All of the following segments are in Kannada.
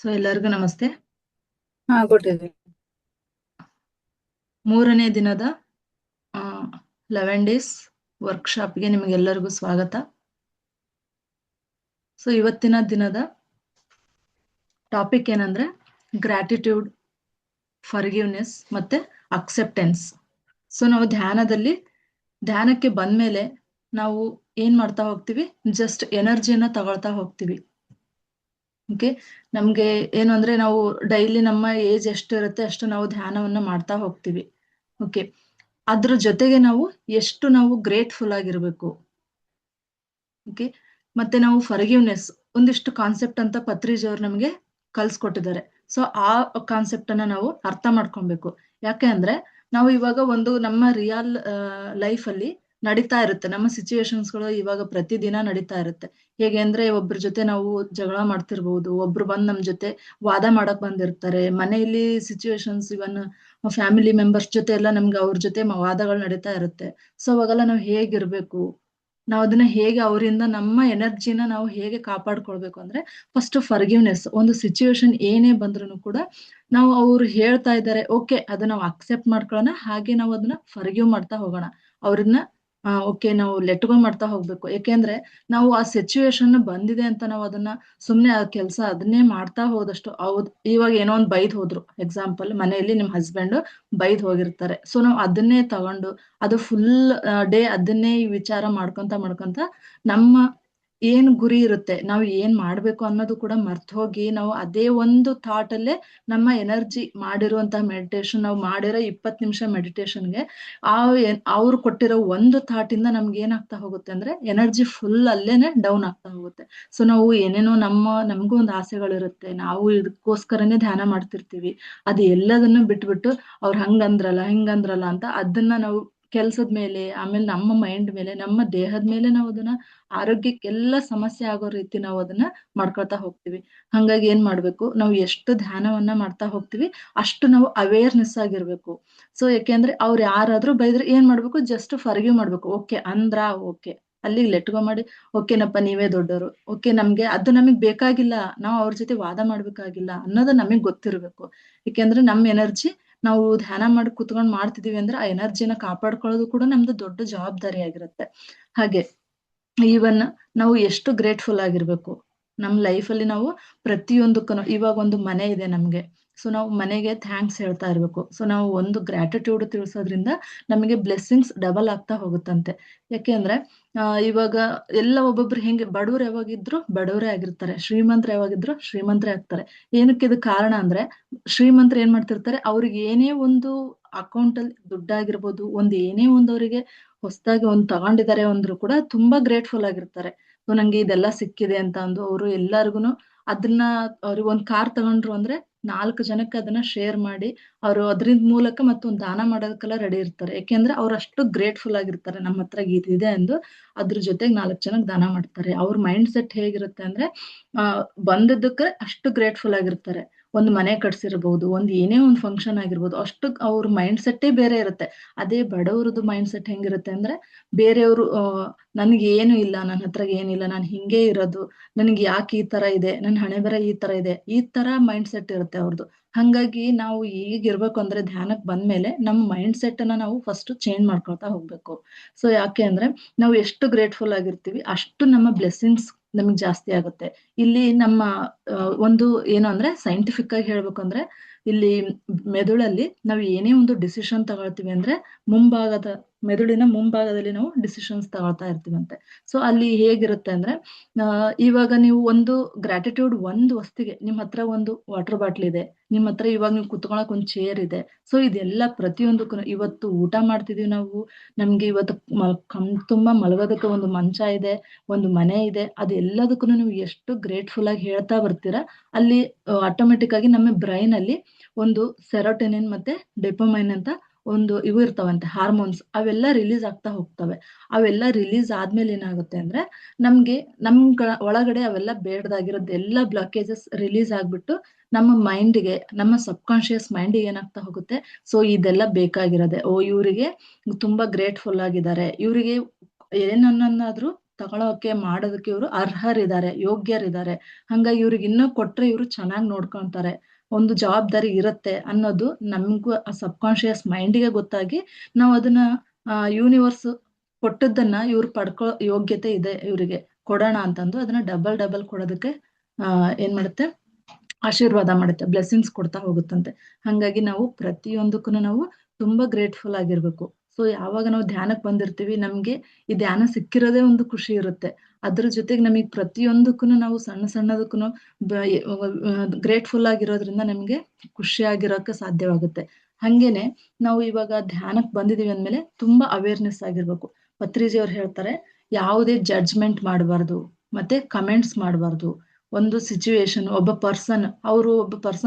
ಸೊ ಎಲ್ಲರಿಗೂ ನಮಸ್ತೆ. ಕೊಟ್ಟಿದ್ವಿ. 3ನೇ ದಿನದ 11 ಡೇಸ್ ವರ್ಕ್ಶಾಪ್ಗೆ ನಿಮಗೆಲ್ಲರಿಗೂ ಸ್ವಾಗತ. ಸೊ ಇವತ್ತಿನ ದಿನದ ಟಾಪಿಕ್ ಏನಂದ್ರೆ ಗ್ರಾಟಿಟ್ಯೂಡ್, ಫರ್ಗಿವ್ನೆಸ್ ಮತ್ತೆ ಅಕ್ಸೆಪ್ಟೆನ್ಸ್. ಸೊ ನಾವು ಧ್ಯಾನಕ್ಕೆ ಬಂದ್ಮೇಲೆ ನಾವು ಏನ್ ಮಾಡ್ತಾ ಹೋಗ್ತೀವಿ, ಜಸ್ಟ್ ಎನರ್ಜಿಯನ್ನ ತಗೊಳ್ತಾ ಹೋಗ್ತೀವಿ. ಓಕೆ, ನಮ್ಗೆ ಏನು ಅಂದ್ರೆ ನಾವು ಡೈಲಿ ನಮ್ಮ ಏಜ್ ಎಷ್ಟು ಇರುತ್ತೆ ಅಷ್ಟು ನಾವು ಧ್ಯಾನವನ್ನ ಮಾಡ್ತಾ ಹೋಗ್ತೀವಿ. ಓಕೆ, ಅದ್ರ ಜೊತೆಗೆ ನಾವು ಗ್ರೇಟ್ಫುಲ್ ಆಗಿರ್ಬೇಕು. ಓಕೆ, ಮತ್ತೆ ನಾವು ಫರ್ಗಿವ್ನೆಸ್ ಒಂದಿಷ್ಟು ಕಾನ್ಸೆಪ್ಟ್ ಅಂತ ಪತ್ರಿಜಿ ಅವ್ರು ನಮ್ಗೆ ಕಲ್ಸ್ಕೊಟ್ಟಿದ್ದಾರೆ. ಸೊ ಆ ಕಾನ್ಸೆಪ್ಟ್ ಅನ್ನ ನಾವು ಅರ್ಥ ಮಾಡ್ಕೊಬೇಕು. ಯಾಕೆ ಅಂದ್ರೆ ನಾವು ಇವಾಗ ಒಂದು ನಮ್ಮ ರಿಯಲ್ ಲೈಫ್ ಅಲ್ಲಿ ನಡೀತಾ ಇರುತ್ತೆ, ನಮ್ಮ ಸಿಚುವೇಶನ್ಸ್ಗಳು ಇವಾಗ ಪ್ರತಿದಿನ ನಡೀತಾ ಇರುತ್ತೆ. ಹೇಗೆ ಅಂದ್ರೆ ಒಬ್ರ ಜೊತೆ ನಾವು ಜಗಳ ಮಾಡ್ತಿರ್ಬಹುದು, ಒಬ್ರು ಬಂದ್ ನಮ್ ಜೊತೆ ವಾದ ಮಾಡಕ್ ಬಂದಿರ್ತಾರೆ, ಮನೆಯಲ್ಲಿ ಸಿಚುವೇಶನ್ಸ್, ಇವನ್ ಫ್ಯಾಮಿಲಿ ಮೆಂಬರ್ಸ್ ಜೊತೆ ಎಲ್ಲ ನಮ್ಗೆ ಅವ್ರ ಜೊತೆ ವಾದಗಳು ನಡೀತಾ ಇರುತ್ತೆ. ಸೊ ಅವಾಗೆಲ್ಲ ನಾವು ಹೇಗಿರ್ಬೇಕು, ನಾವು ಅದನ್ನ ಹೇಗೆ ಅವರಿಂದ ನಮ್ಮ ಎನರ್ಜಿನ ನಾವು ಹೇಗೆ ಕಾಪಾಡ್ಕೊಳ್ಬೇಕು ಅಂದ್ರೆ ಫಸ್ಟ್ ಫರ್ಗಿವ್ನೆಸ್. ಒಂದು ಸಿಚುವೇಶನ್ ಏನೇ ಬಂದ್ರು ಕೂಡ ನಾವು ಅವ್ರು ಹೇಳ್ತಾ ಇದ್ದಾರೆ, ಓಕೆ ಅದನ್ನ ನಾವು ಅಕ್ಸೆಪ್ಟ್ ಮಾಡ್ಕೊಳ್ಳೋಣ, ಹಾಗೆ ನಾವು ಅದನ್ನ ಫರ್ಗಿವ್ ಮಾಡ್ತಾ ಹೋಗೋಣ. ಅವ್ರನ್ನ ಓಕೆ ನಾವು ಲೆಟ್ ಗೋ ಮಾಡ್ತಾ ಹೋಗ್ಬೇಕು. ಯಾಕೆಂದ್ರೆ ನಾವು ಆ ಸಿಚುವೇಶನ್ ಬಂದಿದೆ ಅಂತ ನಾವು ಅದನ್ನ ಸುಮ್ನೆ ಆ ಕೆಲಸ ಅದನ್ನೇ ಮಾಡ್ತಾ ಹೋದಷ್ಟು, ಹೌದ್ ಇವಾಗ ಏನೋ ಒಂದ್ ಬೈದ್ ಹೋದ್ರು, ಎಕ್ಸಾಂಪಲ್ ಮನೆಯಲ್ಲಿ ನಿಮ್ ಹಸ್ಬೆಂಡ್ ಬೈದ್ ಹೋಗಿರ್ತಾರೆ. ಸೊ ನಾವು ಅದನ್ನೇ ತಗೊಂಡು ಅದು ಫುಲ್ ಡೇ ಅದನ್ನೇ ವಿಚಾರ ಮಾಡ್ಕೊಂತ ನಮ್ಮ ಏನ್ ಗುರಿ ಇರುತ್ತೆ, ನಾವು ಏನ್ ಮಾಡ್ಬೇಕು ಅನ್ನೋದು ಕೂಡ ಮರ್ತ್ ಹೋಗಿ ನಾವು ಅದೇ ಒಂದು ಥಾಟ್ ಅಲ್ಲೇ ನಮ್ಮ ಎನರ್ಜಿ ಮಾಡಿರುವಂತಹ ಮೆಡಿಟೇಷನ್, ನಾವು ಮಾಡಿರೋ 20 ನಿಮಿಷ ಮೆಡಿಟೇಷನ್ಗೆ ಅವ್ರು ಕೊಟ್ಟಿರೋ ಒಂದು ಥಾಟ್ ಇಂದ ನಮ್ಗೆ ಏನಾಗ್ತಾ ಹೋಗುತ್ತೆ ಅಂದ್ರೆ ಎನರ್ಜಿ ಫುಲ್ ಅಲ್ಲೇನೆ ಡೌನ್ ಆಗ್ತಾ ಹೋಗುತ್ತೆ. ಸೊ ನಾವು ಏನೇನೋ ನಮಗೂ ಒಂದು ಆಸೆಗಳಿರುತ್ತೆ, ನಾವು ಇದಕ್ಕೋಸ್ಕರನೇ ಧ್ಯಾನ ಮಾಡ್ತಿರ್ತೀವಿ. ಅದು ಎಲ್ಲದನ್ನು ಬಿಟ್ಬಿಟ್ಟು ಅವ್ರು ಹಂಗಂದ್ರಲ್ಲ ಹಿಂಗಂದ್ರಲ್ಲ ಅಂತ ಅದನ್ನ ನಾವು ಕೆಲ್ಸದ ಮೇಲೆ, ಆಮೇಲೆ ನಮ್ಮ ಮೈಂಡ್ ಮೇಲೆ, ನಮ್ಮ ದೇಹದ ಮೇಲೆ ನಾವು ಅದನ್ನ ಆರೋಗ್ಯಕ್ಕೆಲ್ಲ ಸಮಸ್ಯೆ ಆಗೋ ರೀತಿ ನಾವು ಅದನ್ನ ಮಾಡ್ಕೊಳ್ತಾ ಹೋಗ್ತೀವಿ. ಹಂಗಾಗಿ ಏನ್ ಮಾಡ್ಬೇಕು, ನಾವು ಎಷ್ಟು ಧ್ಯಾನವನ್ನ ಮಾಡ್ತಾ ಹೋಗ್ತೀವಿ ಅಷ್ಟು ನಾವು ಅವೇರ್ನೆಸ್ ಆಗಿರ್ಬೇಕು. ಸೊ ಯಾಕೆಂದ್ರೆ ಅವ್ರು ಯಾರಾದ್ರೂ ಬೈದ್ರೆ ಏನ್ ಮಾಡ್ಬೇಕು, ಜಸ್ಟ್ ಫರ್ಗಿವ್ ಮಾಡ್ಬೇಕು. ಓಕೆ ಅಂದ್ರ ಓಕೆ, ಅಲ್ಲಿಗೆ ಲೆಟ್ಗೋ ಮಾಡಿ, ಓಕೆನಪ್ಪ ನೀವೇ ದೊಡ್ಡವರು, ಓಕೆ ಅದು ನಮಗ್ ಬೇಕಾಗಿಲ್ಲ, ನಾವು ಅವ್ರ ಜೊತೆ ವಾದ ಮಾಡ್ಬೇಕಾಗಿಲ್ಲ ಅನ್ನೋದು ನಮಗ್ ಗೊತ್ತಿರ್ಬೇಕು. ಯಾಕೆಂದ್ರೆ ನಮ್ ಎನರ್ಜಿ ನಾವು ಧ್ಯಾನ ಮಾಡಿ ಕುತ್ಕೊಂಡ್ ಮಾಡ್ತಿದೀವಿ ಅಂದ್ರೆ ಆ ಎನರ್ಜಿನ ಕಾಪಾಡ್ಕೊಳ್ಳೋದು ಕೂಡ ನಮ್ದು ದೊಡ್ಡ ಜವಾಬ್ದಾರಿ ಆಗಿರುತ್ತೆ. ಹಾಗೆ ಈವನ್ ನಾವು ಎಷ್ಟು ಗ್ರೇಟ್ಫುಲ್ ಆಗಿರ್ಬೇಕು ನಮ್ ಲೈಫಲ್ಲಿ. ನಾವು ಪ್ರತಿಯೊಂದಕ್ಕೂ, ಇವಾಗ ಒಂದು ಮನೆ ಇದೆ ನಮ್ಗೆ, ಸೊ ನಾವು ಮನೆಗೆ ಥ್ಯಾಂಕ್ಸ್ ಹೇಳ್ತಾ ಇರ್ಬೇಕು. ಸೊ ನಾವು ಒಂದು ಗ್ರಾಟಿಟ್ಯೂಡ್ ತಿಳಿಸೋದ್ರಿಂದ ನಮಗೆ ಬ್ಲೆಸ್ಸಿಂಗ್ಸ್ ಡಬಲ್ ಆಗ್ತಾ ಹೋಗುತ್ತಂತೆ. ಯಾಕೆ ಅಂದ್ರೆ ಇವಾಗ ಎಲ್ಲ ಒಬ್ಬೊಬ್ರು ಹೆಂಗೆ ಬಡವ್ರು ಯಾವಾಗಿದ್ರು ಬಡವರೇ ಆಗಿರ್ತಾರೆ, ಶ್ರೀಮಂತರು ಯಾವಾಗಿದ್ರು ಶ್ರೀಮಂತರೇ ಆಗ್ತಾರೆ. ಏನಕ್ಕೆ ಇದು ಕಾರಣ ಅಂದ್ರೆ, ಶ್ರೀಮಂತರು ಏನ್ ಮಾಡ್ತಿರ್ತಾರೆ, ಅವ್ರಿಗೆ ಏನೇ ಒಂದು ಅಕೌಂಟ್ ಅಲ್ಲಿ ದುಡ್ಡಾಗಿರ್ಬೋದು, ಏನೇ ಒಂದು ಅವರಿಗೆ ಹೊಸದಾಗಿ ಒಂದು ತಗೊಂಡಿದ್ದಾರೆ ಅಂದ್ರು ಕೂಡ ತುಂಬಾ ಗ್ರೇಟ್ಫುಲ್ ಆಗಿರ್ತಾರೆ. ಸೊ ನಂಗೆ ಇದೆಲ್ಲ ಸಿಕ್ಕಿದೆ ಅಂತ ಅಂದು ಅವರು ಎಲ್ಲಾರ್ಗುನು ಅದನ್ನ, ಅವ್ರಿಗೆ ಒಂದ್ ಕಾರ್ ತಗೊಂಡ್ರು ಅಂದ್ರೆ 4 ಜನಕ್ಕೆ ಅದನ್ನ ಶೇರ್ ಮಾಡಿ ಅವರು ಅದ್ರಿಂದ ಮೂಲಕ ಮತ್ತೊಂದು ದಾನ ಮಾಡೋದಕ್ಕೆಲ್ಲ ರೆಡಿ ಇರ್ತಾರೆ. ಯಾಕೆಂದ್ರೆ ಅವ್ರು ಅಷ್ಟು ಗ್ರೇಟ್ಫುಲ್ ಆಗಿರ್ತಾರೆ, ನಮ್ಮ ಹತ್ರ ಇದಿದೆ ಎಂದು ಅದ್ರ ಜೊತೆಗೆ 4 ಜನಕ್ಕೆ ದಾನ ಮಾಡ್ತಾರೆ. ಅವ್ರ ಮೈಂಡ್ ಸೆಟ್ ಹೇಗಿರುತ್ತೆ ಅಂದ್ರೆ ಬಂದದ್ದಕ್ಕೆ ಅಷ್ಟು ಗ್ರೇಟ್ಫುಲ್ ಆಗಿರ್ತಾರೆ. ಒಂದ್ ಮನೆ ಕಟ್ಸಿರ್ಬಹುದು, ಏನೇ ಒಂದ್ ಫಂಕ್ಷನ್ ಆಗಿರ್ಬೋದು, ಅಷ್ಟು ಅವ್ರ ಮೈಂಡ್ ಸೆಟ್ಟೇ ಬೇರೆ ಇರುತ್ತೆ. ಅದೇ ಬಡವ್ರದ್ದು ಮೈಂಡ್ ಸೆಟ್ ಹೆಂಗಿರುತ್ತೆ ಅಂದ್ರೆ, ಬೇರೆಯವರು ನನ್ಗೆ ಏನು ಇಲ್ಲ, ನನ್ನ ಹತ್ರ ಏನಿಲ್ಲ, ನಾನು ಹಿಂಗೆ ಇರೋದು, ನನ್ಗೆ ಯಾಕೆ ಈ ತರ ಇದೆ, ನನ್ನ ಹಣೆ ಬರ ಈ ತರ ಇದೆ, ಈ ತರ ಮೈಂಡ್ ಸೆಟ್ ಇರುತ್ತೆ ಅವ್ರದ್ದು. ಹಂಗಾಗಿ ನಾವು ಈಗಿರ್ಬೇಕು ಅಂದ್ರೆ ಧ್ಯಾನಕ್ ಬಂದ್ಮೇಲೆ ನಮ್ಮ ಮೈಂಡ್ ಸೆಟ್ ಅನ್ನ ನಾವು ಫಸ್ಟ್ ಚೇಂಜ್ ಮಾಡ್ಕೊಳ್ತಾ ಹೋಗ್ಬೇಕು. ಸೊ ಯಾಕೆ ಅಂದ್ರೆ ನಾವು ಎಷ್ಟು ಗ್ರೇಟ್ಫುಲ್ ಆಗಿರ್ತೀವಿ ಅಷ್ಟು ನಮ್ಮ ಬ್ಲೆಸ್ಸಿಂಗ್ಸ್ ನಮಗ್ ಜಾಸ್ತಿ ಆಗುತ್ತೆ. ಇಲ್ಲಿ ನಮ್ಮ ಒಂದು ಏನು ಅಂದ್ರೆ ಸೈಂಟಿಫಿಕ್ ಆಗಿ ಹೇಳ್ಬೇಕು ಅಂದ್ರೆ, ಇಲ್ಲಿ ಮೆದುಳಲ್ಲಿ ನಾವು ಏನೇ ಒಂದು ಡಿಸಿಷನ್ ತಗೊಳ್ತೀವಿ ಅಂದ್ರೆ ಮೆದುಳಿನ ಮುಂಭಾಗದಲ್ಲಿ ನಾವು ಡಿಸಿಷನ್ಸ್ ತಗೊಳ್ತಾ ಇರ್ತೀವಂತೆ. ಸೊ ಅಲ್ಲಿ ಹೇಗಿರುತ್ತೆ ಅಂದ್ರೆ, ಇವಾಗ ನೀವು ಒಂದು ಗ್ರಾಟಿಟ್ಯೂಡ್ ಒಂದು ವಸ್ತಿಗೆ, ನಿಮ್ ಹತ್ರ ಒಂದು ವಾಟರ್ ಬಾಟ್ಲ್ ಇದೆ, ನಿಮ್ ಹತ್ರ ಇವಾಗ ನೀವು ಕುತ್ಕೊಳಕ್ ಒಂದು ಚೇರ್ ಇದೆ. ಸೊ ಇದೆಲ್ಲ ಪ್ರತಿಯೊಂದಕ್ಕೂ, ಇವತ್ತು ಊಟ ಮಾಡ್ತಿದೀವಿ ನಾವು, ನಮ್ಗೆ ಇವತ್ತು ತುಂಬಾ ಮಲಗೋದಕ್ಕೆ ಒಂದು ಮಂಚ ಇದೆ, ಒಂದು ಮನೆ ಇದೆ, ಅದೆಲ್ಲದಕ್ಕೂ ನೀವು ಎಷ್ಟು ಗ್ರೇಟ್ಫುಲ್ ಆಗಿ ಹೇಳ್ತಾ ಬರ್ತೀರಾ, ಅಲ್ಲಿ ಆಟೋಮೆಟಿಕ್ ಆಗಿ ನಮ್ಮ ಬ್ರೈನ್ ಅಲ್ಲಿ ಒಂದು ಸೆರೋಟೆನಿನ್ ಮತ್ತೆ ಡೆಪಮೈನ್ ಅಂತ ಒಂದು ಇವು ಇರ್ತಾವಂತೆ ಹಾರ್ಮೋನ್ಸ್, ಅವೆಲ್ಲ ರಿಲೀಸ್ ಆಗ್ತಾ ಹೋಗ್ತವೆ. ಅವೆಲ್ಲ ರಿಲೀಸ್ ಆದ್ಮೇಲೆ ಏನಾಗುತ್ತೆ ಅಂದ್ರೆ, ನಮ್ಗೆ ಒಳಗಡೆ ಅವೆಲ್ಲ ಬೇಡದಾಗಿರೋದು ಎಲ್ಲ ಬ್ಲಾಕೇಜಸ್ ರಿಲೀಸ್ ಆಗ್ಬಿಟ್ಟು ನಮ್ಮ ಮೈಂಡ್ಗೆ, ನಮ್ಮ ಸಬ್ ಕಾನ್ಶಿಯಸ್ ಮೈಂಡ್ಗೆ ಏನಾಗ್ತಾ ಹೋಗುತ್ತೆ, ಸೊ ಇದೆಲ್ಲ ಬೇಕಾಗಿರೋದೆ, ಇವರಿಗೆ ತುಂಬಾ ಗ್ರೇಟ್ಫುಲ್ ಆಗಿದ್ದಾರೆ, ಇವರಿಗೆ ಏನನ್ನಾದ್ರೂ ತಗೊಳೋಕೆ ಮಾಡೋದಕ್ಕೆ ಇವರು ಅರ್ಹರಿದ್ದಾರೆ, ಯೋಗ್ಯರಿದ್ದಾರೆ. ಹಂಗಾಗಿ ಇವ್ರಿಗೆ ಇನ್ನೂ ಕೊಟ್ರೆ ಇವರು ಚೆನ್ನಾಗಿ ನೋಡ್ಕೊಂತಾರೆ, ಒಂದು ಜವಾಬ್ದಾರಿ ಇರುತ್ತೆ ಅನ್ನೋದು ನಮಗೂ ಆ ಸಬ್ಕಾನ್ಶಿಯಸ್ ಮೈಂಡಿಗೆ ಗೊತ್ತಾಗಿ ನಾವು ಅದನ್ನ ಯೂನಿವರ್ಸ್ ಕೊಟ್ಟದ್ದನ್ನ ಇವ್ರು ಪಡ್ಕೊ ಯೋಗ್ಯತೆ ಇದೆ ಇವರಿಗೆ, ಕೊಡೋಣ ಅಂತಂದು ಅದನ್ನ ಡಬಲ್ ಕೊಡೋದಕ್ಕೆ ಏನ್ ಮಾಡುತ್ತೆ, ಆಶೀರ್ವಾದ ಮಾಡುತ್ತೆ, ಬ್ಲೆಸ್ಸಿಂಗ್ಸ್ ಕೊಡ್ತಾ ಹೋಗುತ್ತಂತೆ. ಹಂಗಾಗಿ ನಾವು ಪ್ರತಿಯೊಂದಕ್ಕೂ ನಾವು ತುಂಬಾ ಗ್ರೇಟ್ಫುಲ್ ಆಗಿರ್ಬೇಕು. ಸೊ ಯಾವಾಗ ನಾವು ಧ್ಯಾನಕ್ಕೆ ಬಂದಿರ್ತೀವಿ, ನಮ್ಗೆ ಈ ಧ್ಯಾನ ಸಿಕ್ಕಿರೋದೇ ಒಂದು ಖುಷಿ ಇರುತ್ತೆ. ಅದ್ರ ಜೊತೆಗೆ ನಮಗೆ ಪ್ರತಿಯೊಂದಕ್ಕೂ ನಾವು ಸಣ್ಣದಕ್ಕೂ ಗ್ರೇಟ್ಫುಲ್ ಆಗಿರೋದ್ರಿಂದ ನಮ್ಗೆ ಖುಷಿಯಾಗಿರೋಕೆ ಸಾಧ್ಯವಾಗುತ್ತೆ. ಹಂಗೇನೆ ನಾವು ಇವಾಗ ಧ್ಯಾನಕ್ಕೆ ಬಂದಿದೀವಿ ಅಂದ್ಮೇಲೆ ತುಂಬಾ ಅವೇರ್ನೆಸ್ ಆಗಿರ್ಬೇಕು. ಪತ್ರಿಜಿ ಅವ್ರು ಹೇಳ್ತಾರೆ, ಯಾವುದೇ ಜಡ್ಜ್ಮೆಂಟ್ ಮಾಡಬಾರ್ದು, ಮತ್ತೆ ಕಮೆಂಟ್ಸ್ ಮಾಡಬಾರ್ದು. ಒಂದು ಸಿಚುವೇಶನ್, ಒಬ್ಬ ಪರ್ಸನ್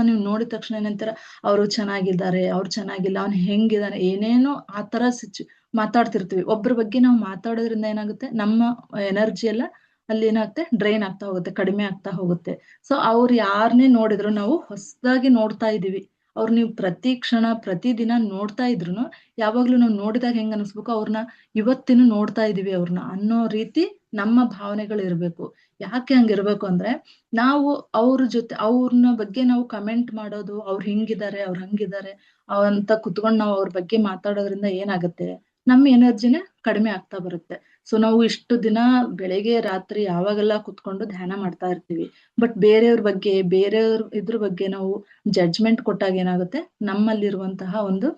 ನೀವು ನೋಡಿದ ತಕ್ಷಣ ಏನಂತಾರ, ಅವರು ಚೆನ್ನಾಗಿದ್ದಾರೆ, ಅವ್ರು ಚೆನ್ನಾಗಿಲ್ಲ, ಅವ್ನು ಹೆಂಗಿದಾನೆ, ಏನೇನೋ ಆ ತರ ಮಾತಾಡ್ತಿರ್ತೀವಿ. ಒಬ್ರ ಬಗ್ಗೆ ನಾವು ಮಾತಾಡೋದ್ರಿಂದ ಏನಾಗುತ್ತೆ, ನಮ್ಮ ಎನರ್ಜಿ ಎಲ್ಲ ಅಲ್ಲಿ ಏನಾಗುತ್ತೆ, ಡ್ರೈನ್ ಆಗ್ತಾ ಹೋಗುತ್ತೆ, ಕಡಿಮೆ ಆಗ್ತಾ ಹೋಗುತ್ತೆ. ಸೊ ಅವ್ರು ಯಾರನ್ನೇ ನೋಡಿದ್ರು ನಾವು ಹೊಸದಾಗಿ ನೋಡ್ತಾ ಇದೀವಿ. ಅವ್ರು ನೀವು ಪ್ರತಿ ಕ್ಷಣ ಪ್ರತಿ ದಿನ ನೋಡ್ತಾ ಇದ್ರು ಯಾವಾಗ್ಲೂ ನಾವು ನೋಡಿದಾಗ ಹೆಂಗ್ ಅನಿಸ್ಬೇಕು, ಅವ್ರನ್ನ ಇವತ್ತಿನ ನೋಡ್ತಾ ಇದೀವಿ ಅವ್ರನ್ನ ಅನ್ನೋ ರೀತಿ ನಮ್ಮ ಭಾವನೆಗಳು ಇರ್ಬೇಕು. ಯಾಕೆ ಹಂಗಿರ್ಬೇಕು ಅಂದ್ರೆ, ನಾವು ಅವ್ರನ್ನ ಬಗ್ಗೆ ನಾವು ಕಮೆಂಟ್ ಮಾಡೋದು, ಅವ್ರು ಹಿಂಗಿದ್ದಾರೆ ಅವ್ರು ಹಂಗಿದ್ದಾರೆ ಅಂತ ಕುತ್ಕೊಂಡು ನಾವು ಅವ್ರ ಬಗ್ಗೆ ಮಾತಾಡೋದ್ರಿಂದ ಏನಾಗುತ್ತೆ, ನಮ್ಮ ಎನರ್ಜಿನೇ ಕಡಿಮೆ ಆಗ್ತಾ ಬರುತ್ತೆ. ಸೊ ನಾವು ಇಷ್ಟು ದಿನ ಬೆಳಿಗ್ಗೆ ರಾತ್ರಿ ಯಾವಾಗೆಲ್ಲ ಕುತ್ಕೊಂಡು ಧ್ಯಾನ ಮಾಡ್ತಾ ಇರ್ತೀವಿ, ಬಟ್ ಬೇರೆಯವ್ರ ಇದ್ರ ಬಗ್ಗೆ ನಾವು ಜಡ್ಜ್ಮೆಂಟ್ ಕೊಟ್ಟಾಗ ಏನಾಗುತ್ತೆ, ನಮ್ಮಲ್ಲಿರುವಂತಹ ಒಂದು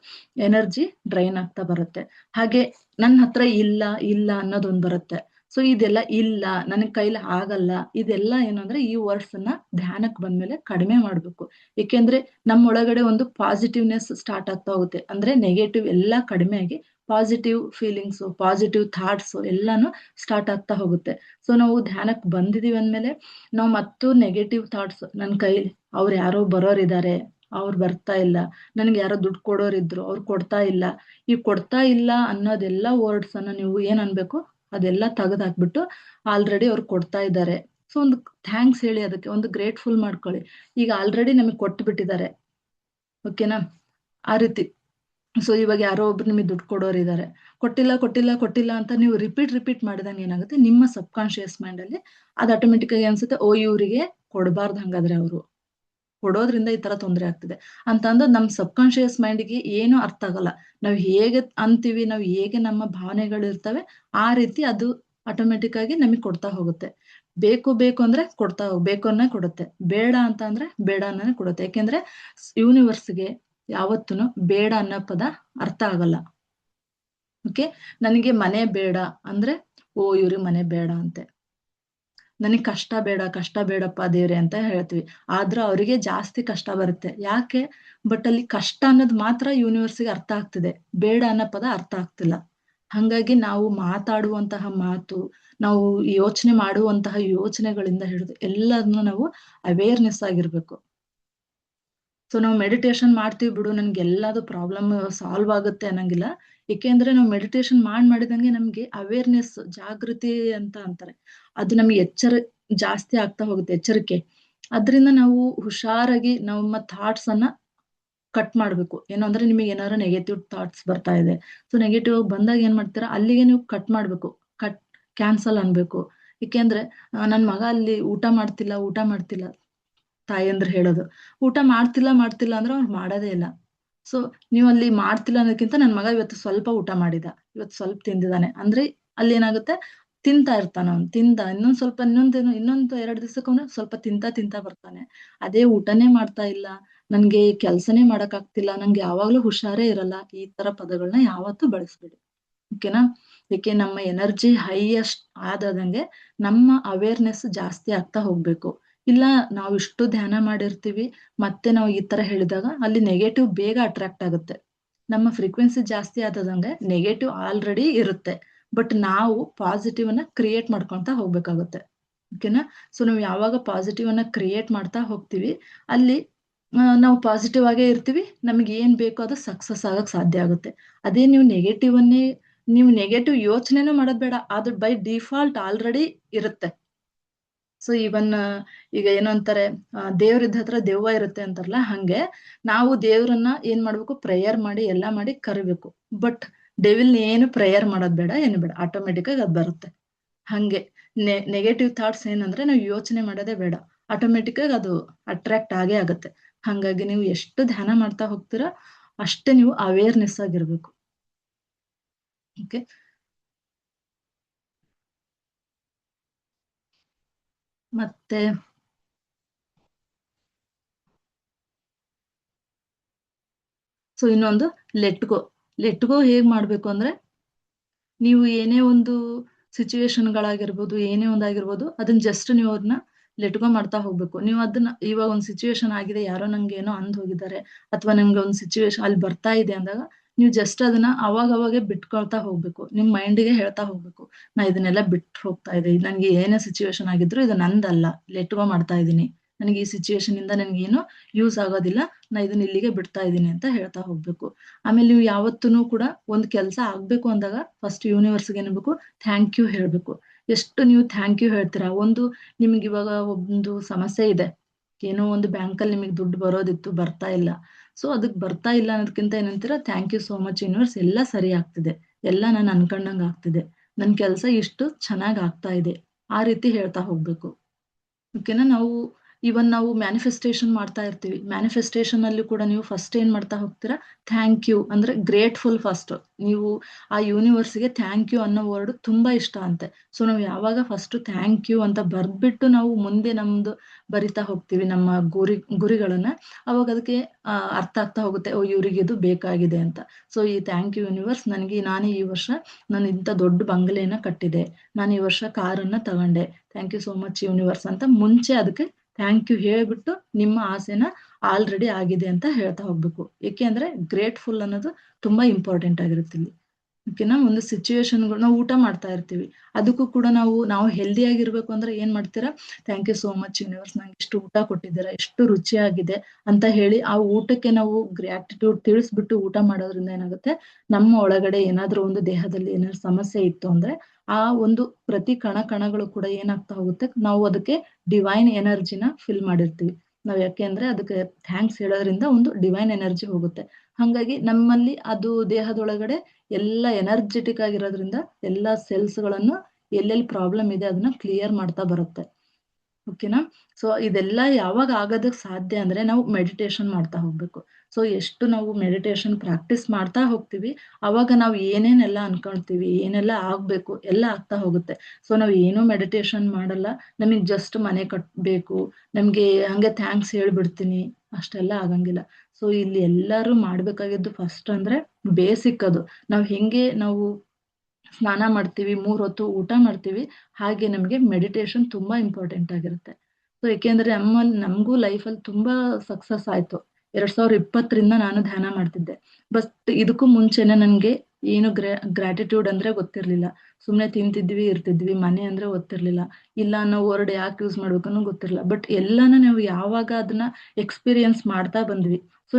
ಎನರ್ಜಿ ಡ್ರೈನ್ ಆಗ್ತಾ ಬರುತ್ತೆ. ಹಾಗೆ ನನ್ನ ಹತ್ರ ಇಲ್ಲ ಅನ್ನೋದೊಂದು ಬರುತ್ತೆ. ಸೊ ಇದೆಲ್ಲ ಇಲ್ಲ, ನನಗ್ ಕೈಲಿ ಆಗಲ್ಲ, ಇದೆಲ್ಲ ಏನಂದ್ರೆ ಈ ವರ್ಡ್ಸ್ ಅನ್ನ ಧ್ಯಾನಕ್ಕೆ ಬಂದ್ಮೇಲೆ ಕಡಿಮೆ ಮಾಡ್ಬೇಕು. ಏಕೆಂದ್ರೆ ನಮ್ಮೊಳಗಡೆ ಒಂದು ಪಾಸಿಟಿವ್ನೆಸ್ ಸ್ಟಾರ್ಟ್ ಆಗ್ತಾ ಹೋಗುತ್ತೆ. ಅಂದ್ರೆ ನೆಗೆಟಿವ್ ಎಲ್ಲ ಕಡಿಮೆ ಆಗಿ ಪಾಸಿಟಿವ್ ಫೀಲಿಂಗ್ಸ್, ಪಾಸಿಟಿವ್ ಥಾಟ್ಸ್ ಎಲ್ಲಾನು ಸ್ಟಾರ್ಟ್ ಆಗ್ತಾ ಹೋಗುತ್ತೆ. ಸೊ ನಾವು ಧ್ಯಾನಕ್ಕೆ ಬಂದಿದೀವಿ ಅಂದ್ಮೇಲೆ ನಾವು ಮತ್ತು ನೆಗೆಟಿವ್ ಥಾಟ್ಸ್, ನನ್ನ ಕೈಲಿ ಅವ್ರು ಯಾರೋ ಬರೋರಿದ್ದಾರೆ, ಅವ್ರು ಬರ್ತಾ ಇಲ್ಲ, ನನ್ಗೆ ಯಾರೋ ದುಡ್ಡು ಕೊಡೋರಿದ್ರು ಅವ್ರು ಕೊಡ್ತಾ ಇಲ್ಲ, ಈ ಕೊಡ್ತಾ ಇಲ್ಲ ಅನ್ನೋದೆಲ್ಲ ವರ್ಡ್ಸ್ ಅನ್ನ ನೀವು ಏನ್ ಅನ್ಬೇಕು, ಅದೆಲ್ಲ ತೆಗೆದು ಹಾಕ್ಬಿಟ್ಟು ಆಲ್ರೆಡಿ ಅವ್ರು ಕೊಡ್ತಾ ಇದ್ದಾರೆ, ಸೊ ಒಂದು ಥ್ಯಾಂಕ್ಸ್ ಹೇಳಿ, ಅದಕ್ಕೆ ಒಂದು ಗ್ರೇಟ್ಫುಲ್ ಮಾಡ್ಕೊಳ್ಳಿ. ಈಗ ಆಲ್ರೆಡಿ ನಮಗೆ ಕೊಟ್ಟು ಬಿಟ್ಟಿದ್ದಾರೆ, ಓಕೆನಾ, ಆ ರೀತಿ. ಸೊ ಇವಾಗ ಯಾರೋ ಒಬ್ರು ನಿಮಗೆ ದುಡ್ಡು ಕೊಡೋರು ಇದ್ದಾರೆ, ಕೊಟ್ಟಿಲ್ಲ ಅಂತ ನೀವು ರಿಪೀಟ್ ಮಾಡಿದಂಗೆ ಏನಾಗುತ್ತೆ, ನಿಮ್ಮ ಸಬ್ ಕಾನ್ಶಿಯಸ್ ಮೈಂಡ್ ಅಲ್ಲಿ ಅದು ಆಟೋಮೆಟಿಕ್ ಆಗಿ ಅನ್ಸುತ್ತೆ, ಓ ಇವರಿಗೆ ಕೊಡಬಾರ್ದು, ಹಂಗಾದ್ರೆ ಅವರು ಕೊಡೋದ್ರಿಂದ ಈ ತರ ತೊಂದರೆ ಆಗ್ತಿದೆ ಅಂತ ಅಂದು ನಮ್ ಸಬ್ ಕಾನ್ಶಿಯಸ್ ಮೈಂಡ್ಗೆ ಏನು ಅರ್ಥ ಆಗಲ್ಲ. ನಾವ್ ಹೇಗೆ ಅಂತೀವಿ, ನಾವ್ ಹೇಗೆ ನಮ್ಮ ಭಾವನೆಗಳು ಇರ್ತವೆ, ಆ ರೀತಿ ಅದು ಆಟೋಮೆಟಿಕ್ ಆಗಿ ನಮಗೆ ಕೊಡ್ತಾ ಹೋಗುತ್ತೆ. ಬೇಕು ಅಂದ್ರೆ ಬೇಕು ಅನ್ನೇ ಕೊಡುತ್ತೆ, ಬೇಡ ಅಂತ ಅಂದ್ರೆ ಬೇಡ ಅನ್ನೇ ಕೊಡುತ್ತೆ. ಯಾಕೆಂದ್ರೆ ಯೂನಿವರ್ಸ್ಗೆ ಯಾವತ್ತೂ ಬೇಡ ಅನ್ನೋ ಪದ ಅರ್ಥ ಆಗಲ್ಲ. ಓಕೆ, ನನಗೆ ಮನೆ ಬೇಡ ಅಂದ್ರೆ, ಓ ಇವ್ರಿಗೆ ಮನೆ ಬೇಡ ಅಂತೆ. ನನಗ್ ಕಷ್ಟ ಬೇಡಪ್ಪ ದೇವ್ರೆ ಅಂತ ಹೇಳ್ತೀವಿ, ಆದ್ರೂ ಅವರಿಗೆ ಜಾಸ್ತಿ ಕಷ್ಟ ಬರುತ್ತೆ. ಯಾಕೆ, ಬಟ್ ಅಲ್ಲಿ ಕಷ್ಟ ಅನ್ನೋದು ಮಾತ್ರ ಯೂನಿವರ್ಸ್ಗೆ ಅರ್ಥ ಆಗ್ತಿದೆ, ಬೇಡ ಅನ್ನೋ ಪದ ಅರ್ಥ ಆಗ್ತಿಲ್ಲ. ಹಂಗಾಗಿ ನಾವು ಮಾತಾಡುವಂತಹ ಮಾತು, ನಾವು ಯೋಚನೆ ಮಾಡುವಂತಹ ಯೋಚನೆಗಳಿಂದ ಹಿಡಿದು ಎಲ್ಲದನ್ನು ನಾವು ಅವೇರ್ನೆಸ್ ಆಗಿರ್ಬೇಕು. ಸೊ ನಾವು ಮೆಡಿಟೇಷನ್ ಮಾಡ್ತೀವಿ ಬಿಡು, ನನ್ಗೆ ಎಲ್ಲದು ಪ್ರಾಬ್ಲಮ್ ಸಾಲ್ವ್ ಆಗುತ್ತೆ ಅನ್ನಂಗಿಲ್ಲ. ಏಕೆಂದ್ರೆ ನಾವು ಮೆಡಿಟೇಷನ್ ಮಾಡಿದಂಗೆ ನಮ್ಗೆ ಅವೇರ್ನೆಸ್, ಜಾಗೃತಿ ಅಂತ ಅಂತಾರೆ, ಅದು ನಮ್ಗೆ ಜಾಸ್ತಿ ಆಗ್ತಾ ಹೋಗುತ್ತೆ, ಎಚ್ಚರಿಕೆ. ಅದ್ರಿಂದ ನಾವು ಹುಷಾರಾಗಿ ನಮ್ಮ ಥಾಟ್ಸ್ ಅನ್ನ ಕಟ್ ಮಾಡ್ಬೇಕು. ಏನು ಅಂದ್ರೆ ನಿಮಗೆ ಏನಾದ್ರು ನೆಗೆಟಿವ್ ಥಾಟ್ಸ್ ಬರ್ತಾ ಇದೆ, ಸೊ ನೆಗೆಟಿವ್ ಬಂದಾಗ ಏನ್ ಮಾಡ್ತೀರಾ, ಅಲ್ಲಿಗೆ ನೀವು ಕಟ್ ಮಾಡ್ಬೇಕು, ಕ್ಯಾನ್ಸಲ್ ಅನ್ಬೇಕು. ಏಕೆಂದ್ರೆ ನನ್ ಮಗ ಅಲ್ಲಿ ಊಟ ಮಾಡ್ತಿಲ್ಲ ತಾಯಂದ್ರೆ ಹೇಳೋದು, ಊಟ ಮಾಡ್ತಿಲ್ಲ ಅಂದ್ರೆ ಅವ್ರು ಮಾಡೋದೇ ಇಲ್ಲ. ಸೊ ನೀವು ಅಲ್ಲಿ ಮಾಡ್ತಿಲ್ಲ ಅನ್ನೋದಕ್ಕಿಂತ ನನ್ ಮಗ ಇವತ್ತು ಸ್ವಲ್ಪ ಊಟ ಮಾಡಿದ, ಇವತ್ತು ಸ್ವಲ್ಪ ತಿಂದಿದ್ದಾನೆ ಅಂದ್ರೆ ಅಲ್ಲಿ ಏನಾಗುತ್ತೆ, ತಿಂತಾ ಇರ್ತಾನ ಅವ್ನು, ಇನ್ನೊಂದು 2 ದಿವಸಕ್ಕೆ ಅವನು ಸ್ವಲ್ಪ ತಿಂತಾ ಬರ್ತಾನೆ. ಅದೇ ಊಟನೇ ಮಾಡ್ತಾ ಇಲ್ಲ, ನನ್ಗೆ ಕೆಲ್ಸನೇ ಮಾಡಕ್ ಆಗ್ತಿಲ್ಲ, ನಂಗೆ ಯಾವಾಗ್ಲೂ ಹುಷಾರೇ ಇರಲ್ಲ, ಈ ತರ ಪದಗಳನ್ನ ಯಾವತ್ತೂ ಬಳಸ್ಬೇಡಿ. ಓಕೆನಾ. ಏಕೆ, ನಮ್ಮ ಎನರ್ಜಿ ಹೈಯೆಸ್ಟ್ ಆದಂಗೆ ನಮ್ಮ ಅವೇರ್ನೆಸ್ ಜಾಸ್ತಿ ಆಗ್ತಾ ಹೋಗ್ಬೇಕು. ಇಲ್ಲ ನಾವು ಇಷ್ಟು ಧ್ಯಾನ ಮಾಡಿರ್ತೀವಿ, ಮತ್ತೆ ನಾವು ಈ ತರ ಹೇಳಿದಾಗ ಅಲ್ಲಿ ನೆಗೆಟಿವ್ ಬೇಗ ಅಟ್ರಾಕ್ಟ್ ಆಗುತ್ತೆ. ನಮ್ಮ ಫ್ರೀಕ್ವೆನ್ಸಿ ಜಾಸ್ತಿ ಆದಂಗೆ ನೆಗೆಟಿವ್ ಆಲ್ರೆಡಿ ಇರುತ್ತೆ, ಬಟ್ ನಾವು ಪಾಸಿಟಿವ್ ಅನ್ನ ಕ್ರಿಯೇಟ್ ಮಾಡ್ಕೊಂತ ಹೋಗ್ಬೇಕಾಗುತ್ತೆ. ಓಕೆನಾ. ಸೊ ನಾವು ಯಾವಾಗ ಪಾಸಿಟಿವ್ ಅನ್ನ ಕ್ರಿಯೇಟ್ ಮಾಡ್ತಾ ಹೋಗ್ತೀವಿ, ಅಲ್ಲಿ ನಾವು ಪಾಸಿಟಿವ್ ಆಗೇ ಇರ್ತೀವಿ, ನಮ್ಗೆ ಏನ್ ಬೇಕೋ ಅದು ಸಕ್ಸಸ್ ಆಗಕ್ ಸಾಧ್ಯ ಆಗುತ್ತೆ. ಅದೇ ನೀವು ನೆಗೆಟಿವ್ ಯೋಚನೆನೂ ಮಾಡೋದ್ ಬೇಡ, ಅದು ಬೈ ಡಿಫಾಲ್ಟ್ ಆಲ್ರೆಡಿ ಇರುತ್ತೆ. ಸೊ ಈಗ ಏನು ಅಂತಾರೆ, ದೇವ್ರಿದ್ದ ಹತ್ರ ದೆವ್ವ ಇರುತ್ತೆ ಅಂತಾರಲ್ಲ, ಹಂಗೆ ನಾವು ದೇವ್ರನ್ನ ಏನ್ ಮಾಡ್ಬೇಕು, ಪ್ರೇಯರ್ ಮಾಡಿ ಎಲ್ಲ ಮಾಡಿ ಕರಿಬೇಕು. ಬಟ್ ಡೆವಿಲ್ ಏನು ಪ್ರೇಯರ್ ಮಾಡೋದ್ ಬೇಡ, ಏನು ಬೇಡ, ಆಟೋಮೆಟಿಕ್ ಆಗಿ ಅದ್ ಬರುತ್ತೆ. ಹಂಗೆ ನೆಗೆಟಿವ್ ಥಾಟ್ಸ್ ಏನಂದ್ರೆ ನಾವು ಯೋಚನೆ ಮಾಡೋದೇ ಬೇಡ, ಆಟೋಮೆಟಿಕ್ ಆಗಿ ಅದು ಅಟ್ರಾಕ್ಟ್ ಆಗೇ ಆಗುತ್ತೆ. ಹಂಗಾಗಿ ನೀವು ಎಷ್ಟು ಧ್ಯಾನ ಮಾಡ್ತಾ ಹೋಗ್ತೀರಾ ಅಷ್ಟೇ ನೀವು ಅವೇರ್ನೆಸ್ ಆಗಿರ್ಬೇಕು. ಓಕೆ, ಮತ್ತೆ ಸೊ ಇನ್ನೊಂದು ಲೆಟ್ ಗೋ ಹೇಗ್ ಮಾಡ್ಬೇಕು ಅಂದ್ರೆ, ನೀವು ಏನೇ ಒಂದು ಸಿಚುವೇಶನ್ಗಳಾಗಿರ್ಬೋದು, ಏನೇ ಒಂದಾಗಿರ್ಬೋದು, ಅದನ್ನ ಜಸ್ಟ್ ನೀವು ಅದನ್ನ ಲೆಟ್ ಗೋ ಮಾಡ್ತಾ ಹೋಗ್ಬೇಕು. ನೀವು ಅದನ್ನ ಇವಾಗ ಒಂದು ಸಿಚುವೇಶನ್ ಆಗಿದೆ, ಯಾರೋ ನಂಗೆ ಏನೋ ಅಂದ್ ಹೋಗಿದ್ದಾರೆ, ಅಥವಾ ನಿಮ್ಗೆ ಒಂದು ಸಿಚುವೇಶನ್ ಅಲ್ಲಿ ಬರ್ತಾ ಇದೆ ಅಂದಾಗ ನೀವು ಜಸ್ಟ್ ಅದನ್ನ ಅವಾಗವಾಗೆ ಬಿಟ್ಕೊಳ್ತಾ ಹೋಗ್ಬೇಕು. ನಿಮ್ ಮೈಂಡಿಗೆ ಹೇಳ್ತಾ ಹೋಗ್ಬೇಕು, ನಾ ಇದನ್ನೆಲ್ಲ ಬಿಟ್ಟು ಹೋಗ್ತಾ ಇದೆ, ನನ್ಗೆ ಏನೇ ಸಿಚುವೇಶನ್ ಆಗಿದ್ರು ಇದು ನಂದಲ್ಲ, ಲೆಟ್ ಗೋ ಮಾಡ್ತಾ ಇದ್ದೀನಿ, ನನಗೆ ಈ ಸಿಚುವೇಶನ್ ಇಂದ ನನ್ಗೆ ಏನು ಯೂಸ್ ಆಗೋದಿಲ್ಲ, ನಾ ಇದನ್ನ ಇಲ್ಲಿಗೆ ಬಿಡ್ತಾ ಇದ್ದೀನಿ ಅಂತ ಹೇಳ್ತಾ ಹೋಗ್ಬೇಕು. ಆಮೇಲೆ ನೀವು ಯಾವತ್ತೂ ಕೂಡ ಒಂದು ಕೆಲಸ ಆಗ್ಬೇಕು ಅಂದಾಗ ಫಸ್ಟ್ ಯೂನಿವರ್ಸ್ಗೆ ಏನ್ಬೇಕು, ಥ್ಯಾಂಕ್ ಯು ಹೇಳ್ಬೇಕು. ಎಷ್ಟು ನೀವು ಥ್ಯಾಂಕ್ ಯು ಹೇಳ್ತೀರಾ, ಒಂದು ನಿಮ್ಗೆ ಇವಾಗ ಒಂದು ಸಮಸ್ಯೆ ಇದೆ, ಏನೋ ಒಂದು ಬ್ಯಾಂಕಲ್ಲಿ ನಿಮಗೆ ದುಡ್ಡು ಬರೋದಿತ್ತು, ಬರ್ತಾ ಇಲ್ಲ. ಸೊ ಅದಕ್ಕೆ ಬರ್ತಾ ಇಲ್ಲ ಅನ್ನೋದಕ್ಕಿಂತ ಏನಂತೀರಾ, thank you so much universe, ಎಲ್ಲ ಸರಿ ಆಗ್ತಿದೆ, ಎಲ್ಲ ನಾನು ಅನ್ಕೊಂಡಂಗೆ ಆಗ್ತಿದೆ, ನನ್ನ ಕೆಲಸ ಇಷ್ಟು ಚೆನ್ನಾಗಿ ಆಗ್ತಾ ಇದೆ, ಆ ರೀತಿ ಹೇಳ್ತಾ ಹೋಗ್ಬೇಕು. ಓಕೆನಾ. ನಾವು ಮ್ಯಾನಿಫೆಸ್ಟೇಷನ್ ಮಾಡ್ತಾ ಇರ್ತೀವಿ, ಮ್ಯಾನಿಫೆಸ್ಟೇಷನ್ ಅಲ್ಲಿ ಕೂಡ ನೀವು ಫಸ್ಟ್ ಏನ್ ಮಾಡ್ತಾ ಹೋಗ್ತೀರಾ, ಥ್ಯಾಂಕ್ ಯು ಅಂದ್ರೆ ಗ್ರೇಟ್ಫುಲ್. ಫಸ್ಟ್ ನೀವು ಆ ಯೂನಿವರ್ಸ್ಗೆ ಥ್ಯಾಂಕ್ ಯು ಅನ್ನೋ ವರ್ಡ್ ತುಂಬಾ ಇಷ್ಟ ಅಂತೆ. ಸೊ ನಾವು ಯಾವಾಗ ಫಸ್ಟ್ ಥ್ಯಾಂಕ್ ಯು ಅಂತ ಬರ್ದ್ಬಿಟ್ಟು ನಾವು ಮುಂದೆ ನಮ್ದು ಬರಿತಾ ಹೋಗ್ತೀವಿ ನಮ್ಮ ಗುರಿಗಳನ್ನ, ಅವಾಗ ಅದಕ್ಕೆ ಅರ್ಥ ಆಗ್ತಾ ಹೋಗುತ್ತೆ, ಓ ಇವ್ರಿಗೆ ಇದು ಬೇಕಾಗಿದೆ ಅಂತ. ಸೊ ಈ ಥ್ಯಾಂಕ್ ಯು ಯೂನಿವರ್ಸ್, ನನಗೆ ನಾನು ಈ ವರ್ಷ ನಾನು ಇಂಥ ದೊಡ್ಡ ಬಂಗಲೆಯನ್ನ ಕಟ್ಟಿದೆ, ನಾನು ಈ ವರ್ಷ ಕಾರನ್ನ ತಗೊಂಡೆ, thank you so much universe ಅಂತ ಮುಂಚೆ ಅದಕ್ಕೆ ಥ್ಯಾಂಕ್ ಯು ಹೇಳ್ಬಿಟ್ಟು ನಿಮ್ಮ ಆಸೆನ ಆಲ್ರೆಡಿ ಆಗಿದೆ ಅಂತ ಹೇಳ್ತಾ ಹೋಗ್ಬೇಕು. ಏಕೆ ಅಂದ್ರೆ ಗ್ರೇಟ್ಫುಲ್ ಅನ್ನೋದು ತುಂಬಾ ಇಂಪಾರ್ಟೆಂಟ್ ಆಗಿರುತ್ತೆ ಇಲ್ಲಿ. ಓಕೆನಾ. ಒಂದು ಸಿಚುವೇಶನ್ಗಳು ನಾವು ಊಟ ಮಾಡ್ತಾ ಇರ್ತೀವಿ, ಅದಕ್ಕೂ ಕೂಡ ನಾವು ಹೆಲ್ದಿ ಆಗಿರ್ಬೇಕು ಅಂದ್ರೆ ಏನ್ ಮಾಡ್ತೀರಾ, thank you so much universe, ನಂಗೆ ಇಷ್ಟು ಊಟ ಕೊಟ್ಟಿದ್ದೀರಾ, ಎಷ್ಟು ರುಚಿಯಾಗಿದೆ ಅಂತ ಹೇಳಿ ಆ ಊಟಕ್ಕೆ ನಾವು ಗ್ರಾಟಿಟ್ಯೂಡ್ ತಿಳಿಸ್ಬಿಟ್ಟು ಊಟ ಮಾಡೋದ್ರಿಂದ ಏನಾಗುತ್ತೆ, ನಮ್ಮ ಒಳಗಡೆ ಏನಾದ್ರೂ ಒಂದು ದೇಹದಲ್ಲಿ ಏನಾದ್ರು ಸಮಸ್ಯೆ ಇತ್ತು ಅಂದ್ರೆ ಆ ಒಂದು ಪ್ರತಿ ಕಣಗಳು ಕೂಡ ಏನಾಗ್ತಾ ಹೋಗುತ್ತೆ, ನಾವು ಅದಕ್ಕೆ ಡಿವೈನ್ ಎನರ್ಜಿನ ಫಿಲ್ ಮಾಡಿರ್ತೀವಿ ನಾವ್. ಯಾಕೆಂದ್ರೆ ಅದಕ್ಕೆ ಥ್ಯಾಂಕ್ಸ್ ಹೇಳೋದ್ರಿಂದ ಒಂದು ಡಿವೈನ್ ಎನರ್ಜಿ ಹೋಗುತ್ತೆ. ಹಂಗಾಗಿ ನಮ್ಮಲ್ಲಿ ಅದು ದೇಹದೊಳಗಡೆ ಎಲ್ಲ ಎನರ್ಜೆಟಿಕ್ ಆಗಿರೋದ್ರಿಂದ ಎಲ್ಲಾ ಸೆಲ್ಸ್ ಗಳನ್ನು ಎಲ್ಲೆಲ್ಲಿ ಪ್ರಾಬ್ಲಮ್ ಇದೆ ಅದನ್ನ ಕ್ಲಿಯರ್ ಮಾಡ್ತಾ ಬರುತ್ತೆ. ಓಕೆನಾ. ಸೊ ಇದೆಲ್ಲ ಯಾವಾಗ ಆಗೋದಕ್ಕೆ ಸಾಧ್ಯ ಅಂದ್ರೆ ನಾವು ಮೆಡಿಟೇಷನ್ ಮಾಡ್ತಾ ಹೋಗ್ಬೇಕು. ಸೊ ಎಷ್ಟು ನಾವು ಮೆಡಿಟೇಷನ್ ಪ್ರಾಕ್ಟೀಸ್ ಮಾಡ್ತಾ ಹೋಗ್ತೀವಿ, ಅವಾಗ ನಾವು ಏನೇನೆಲ್ಲ ಅನ್ಕೊಳ್ತೀವಿ, ಏನೆಲ್ಲ ಆಗ್ಬೇಕು ಎಲ್ಲ ಆಗ್ತಾ ಹೋಗುತ್ತೆ. ಸೊ ನಾವು ಏನೂ ಮೆಡಿಟೇಷನ್ ಮಾಡಲ್ಲ, ನಮಗ್ ಜಸ್ಟ್ ಮನೆ ಕಟ್ಬೇಕು, ನಮ್ಗೆ ಹಂಗೆ ಥ್ಯಾಂಕ್ಸ್ ಹೇಳ್ಬಿಡ್ತೀನಿ, ಅಷ್ಟೆಲ್ಲ ಆಗಂಗಿಲ್ಲ. ಸೊ ಇಲ್ಲಿ ಎಲ್ಲರೂ ಮಾಡ್ಬೇಕಾಗಿದ್ದು ಫಸ್ಟ್ ಅಂದ್ರೆ ಬೇಸಿಕ್ ಅದು. ನಾವು ಸ್ನಾನ ಮಾಡ್ತೀವಿ, 3 ಹೊತ್ತು ಊಟ ಮಾಡ್ತೀವಿ, ಹಾಗೆ ನಮಗೆ ಮೆಡಿಟೇಷನ್ ತುಂಬಾ ಇಂಪಾರ್ಟೆಂಟ್ ಆಗಿರುತ್ತೆ. ಸೊ ಏಕೆಂದ್ರೆ ನಮಗೂ ಲೈಫಲ್ಲಿ ತುಂಬಾ ಸಕ್ಸಸ್ ಆಯ್ತು. 2020ರಿಂದ ನಾನು ಧ್ಯಾನ ಮಾಡ್ತಿದ್ದೆ, ಬಟ್ ಇದಕ್ಕೂ ಮುಂಚೆನೆ ನನ್ಗೆ ಏನು ಗ್ರಾಟಿಟ್ಯೂಡ್ ಅಂದ್ರೆ ಗೊತ್ತಿರ್ಲಿಲ್ಲ. ಸುಮ್ನೆ ತಿಂತಿದ್ವಿ ಇರ್ತಿದ್ವಿ, ಮನೆ ಅಂದ್ರೆ ಗೊತ್ತಿರ್ಲಿಲ್ಲ, ಇಲ್ಲ ನಾವು ವರ್ಡ್ ಯಾಕೆ ಯೂಸ್ ಮಾಡ್ಬೇಕನ್ನೋ ಗೊತ್ತಿರ್ಲಿಲ್ಲ. ಬಟ್ ಎಲ್ಲಾನ ನಾವು ಯಾವಾಗ ಅದನ್ನ ಎಕ್ಸ್ಪೀರಿಯನ್ಸ್ ಮಾಡ್ತಾ ಬಂದ್ವಿ. ಸೊ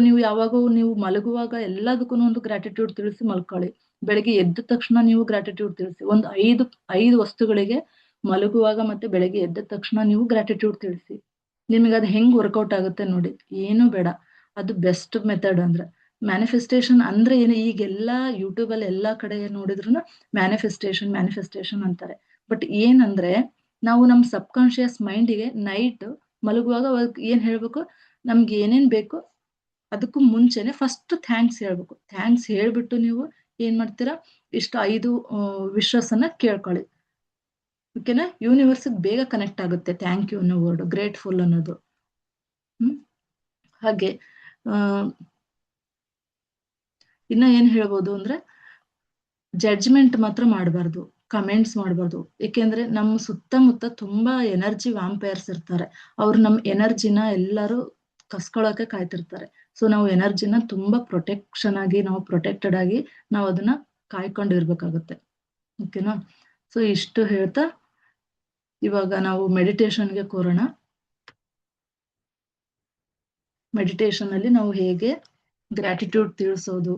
ನೀವು ಮಲಗುವಾಗ ಎಲ್ಲದಕ್ಕೂ ಒಂದು ಗ್ರಾಟಿಟ್ಯೂಡ್ ತಿಳಿಸಿ ಮಲ್ಕೊಳ್ಳಿ. ಬೆಳಗ್ಗೆ ಎದ್ದ ತಕ್ಷಣ ನೀವು ಗ್ರಾಟಿಟ್ಯೂಡ್ ತಿಳಿಸಿ. ಒಂದು ಐದು ವಸ್ತುಗಳಿಗೆ ಮಲಗುವಾಗ ಮತ್ತೆ ಬೆಳಗ್ಗೆ ಎದ್ದ ತಕ್ಷಣ ನೀವು ಗ್ರಾಟಿಟ್ಯೂಡ್ ತಿಳಿಸಿ. ನಿಮಗೆ ಅದು ಹೆಂಗ್ ವರ್ಕೌಟ್ ಆಗುತ್ತೆ ನೋಡಿ. ಏನು ಬೇಡ, ಅದು ಬೆಸ್ಟ್ ಮೆಥಡ್ ಅಂದ್ರೆ. ಮ್ಯಾನಿಫೆಸ್ಟೇಷನ್ ಅಂದ್ರೆ ಏನು, ಈಗೆಲ್ಲಾ ಯೂಟ್ಯೂಬ್ ಅಲ್ಲಿ ಎಲ್ಲಾ ಕಡೆ ನೋಡಿದ್ರು ಮ್ಯಾನಿಫೆಸ್ಟೇಷನ್ ಅಂತಾರೆ. ಬಟ್ ಏನಂದ್ರೆ ನಾವು ನಮ್ ಸಬ್ ಕಾನ್ಶಿಯಸ್ ಮೈಂಡಿಗೆ ನೈಟ್ ಮಲಗುವಾಗ ಏನ್ ಹೇಳ್ಬೇಕು, ನಮ್ಗೆ ಏನೇನ್ ಬೇಕು ಅದಕ್ಕೂ ಮುಂಚೆನೆ ಫಸ್ಟ್ ಥ್ಯಾಂಕ್ಸ್ ಹೇಳ್ಬೇಕು. ಥ್ಯಾಂಕ್ಸ್ ಹೇಳ್ಬಿಟ್ಟು ನೀವು ಏನ್ ಮಾಡ್ತೀರಾ, ಇಷ್ಟು 5 ವಿಶಸ್ ಅನ್ನ ಕೇಳ್ಕೊಳ್ಳಿ. ಓಕೆನಾ. ಯೂನಿವರ್ಸ್ ಬೇಗ ಕನೆಕ್ಟ್ ಆಗುತ್ತೆ ಥ್ಯಾಂಕ್ ಯು ಅನ್ನೋ ವರ್ಡ್, ಗ್ರೇಟ್ಫುಲ್ ಅನ್ನೋದು. ಹಾಗೆ ಆ ಇನ್ನ ಏನ್ ಹೇಳ್ಬೋದು ಅಂದ್ರೆ, ಜಡ್ಜ್ಮೆಂಟ್ ಮಾತ್ರ ಮಾಡಬಾರ್ದು, ಕಮೆಂಟ್ಸ್ ಮಾಡಬಾರ್ದು. ಏಕೆಂದ್ರೆ ನಮ್ಮ ಸುತ್ತಮುತ್ತ ತುಂಬಾ ಎನರ್ಜಿ ವ್ಯಾಂಪೈರ್ಸ್ ಇರ್ತಾರೆ, ಅವ್ರು ನಮ್ ಎನರ್ಜಿನ ಎಲ್ಲರೂ ಕಸ್ಕೊಳಕ್ಕೆ ಕಾಯ್ತಿರ್ತಾರೆ. ಸೊ ನಾವು ಎನರ್ಜಿನ ತುಂಬಾ ಪ್ರೊಟೆಕ್ಟೆಡ್ ಆಗಿ ನಾವು ಅದನ್ನ ಕಾಯ್ಕೊಂಡಿರ್ಬೇಕಾಗತ್ತೆ. ಓಕೆನಾ. ಸೊ ಇಷ್ಟು ಹೇಳ್ತಾ ಇವಾಗ ನಾವು ಮೆಡಿಟೇಷನ್ಗೆ ಕೂರೋಣ. ಮೆಡಿಟೇಷನ್ ಅಲ್ಲಿ ನಾವು ಹೇಗೆ ಗ್ರಾಟಿಟ್ಯೂಡ್ ತಿಳಿಸೋದು,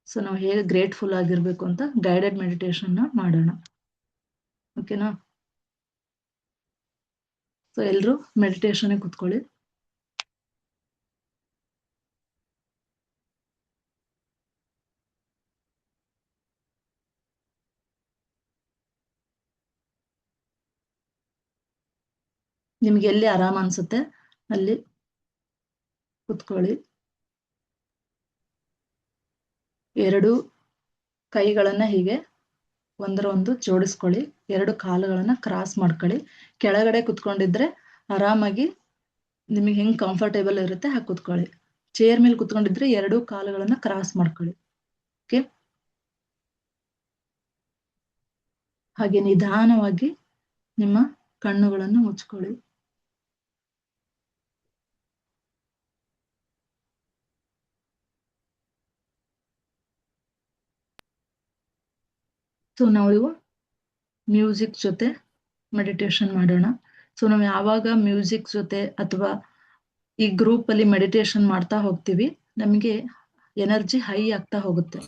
ಸೊ ನಾವು ಹೇಗೆ ಗ್ರೇಟ್ಫುಲ್ ಆಗಿರ್ಬೇಕು ಅಂತ ಗೈಡೆಡ್ ಮೆಡಿಟೇಷನ್ ನ ಮಾಡೋಣ. ಓಕೆನಾ. ಸೊ ಎಲ್ರು ಮೆಡಿಟೇಷನ್ ಕುತ್ಕೊಳ್ಳಿ. ನಿಮ್ಗೆ ಎಲ್ಲಿ ಆರಾಮ ಅನ್ಸುತ್ತೆ ಅಲ್ಲಿ ಕುತ್ಕೊಳ್ಳಿ. ಎರಡು ಕೈಗಳನ್ನ ಹೀಗೆ ಒಂದರ ಒಂದು ಜೋಡಿಸ್ಕೊಳ್ಳಿ. ಎರಡು ಕಾಲುಗಳನ್ನ ಕ್ರಾಸ್ ಮಾಡ್ಕೊಳ್ಳಿ. ಕೆಳಗಡೆ ಕುತ್ಕೊಂಡಿದ್ರೆ ಆರಾಮಾಗಿ ನಿಮಗೆ ಹೆಂಗ್ ಕಂಫರ್ಟೇಬಲ್ ಇರುತ್ತೆ ಹಾಗೆ ಕುತ್ಕೊಳ್ಳಿ. ಚೇರ್ ಮೇಲೆ ಕುತ್ಕೊಂಡಿದ್ರೆ ಎರಡು ಕಾಲುಗಳನ್ನ ಕ್ರಾಸ್ ಮಾಡ್ಕೊಳ್ಳಿ. ಓಕೆ, ಹಾಗೆ ನಿಧಾನವಾಗಿ ನಿಮ್ಮ ಕಣ್ಣುಗಳನ್ನು ಮುಚ್ಕೊಳ್ಳಿ. ಸೊ ನಾವು ಮ್ಯೂಸಿಕ್ ಜೊತೆ ಮೆಡಿಟೇಷನ್ ಮಾಡೋಣ. ಸೊ ನಾವು ಯಾವಾಗ ಮ್ಯೂಸಿಕ್ ಜೊತೆ ಅಥವಾ ಈ ಗ್ರೂಪ್ ಅಲ್ಲಿ ಮೆಡಿಟೇಷನ್ ಮಾಡ್ತಾ ಹೋಗ್ತೀವಿ, ನಮಗೆ ಎನರ್ಜಿ ಹೈ ಆಗ್ತಾ ಹೋಗುತ್ತೆ.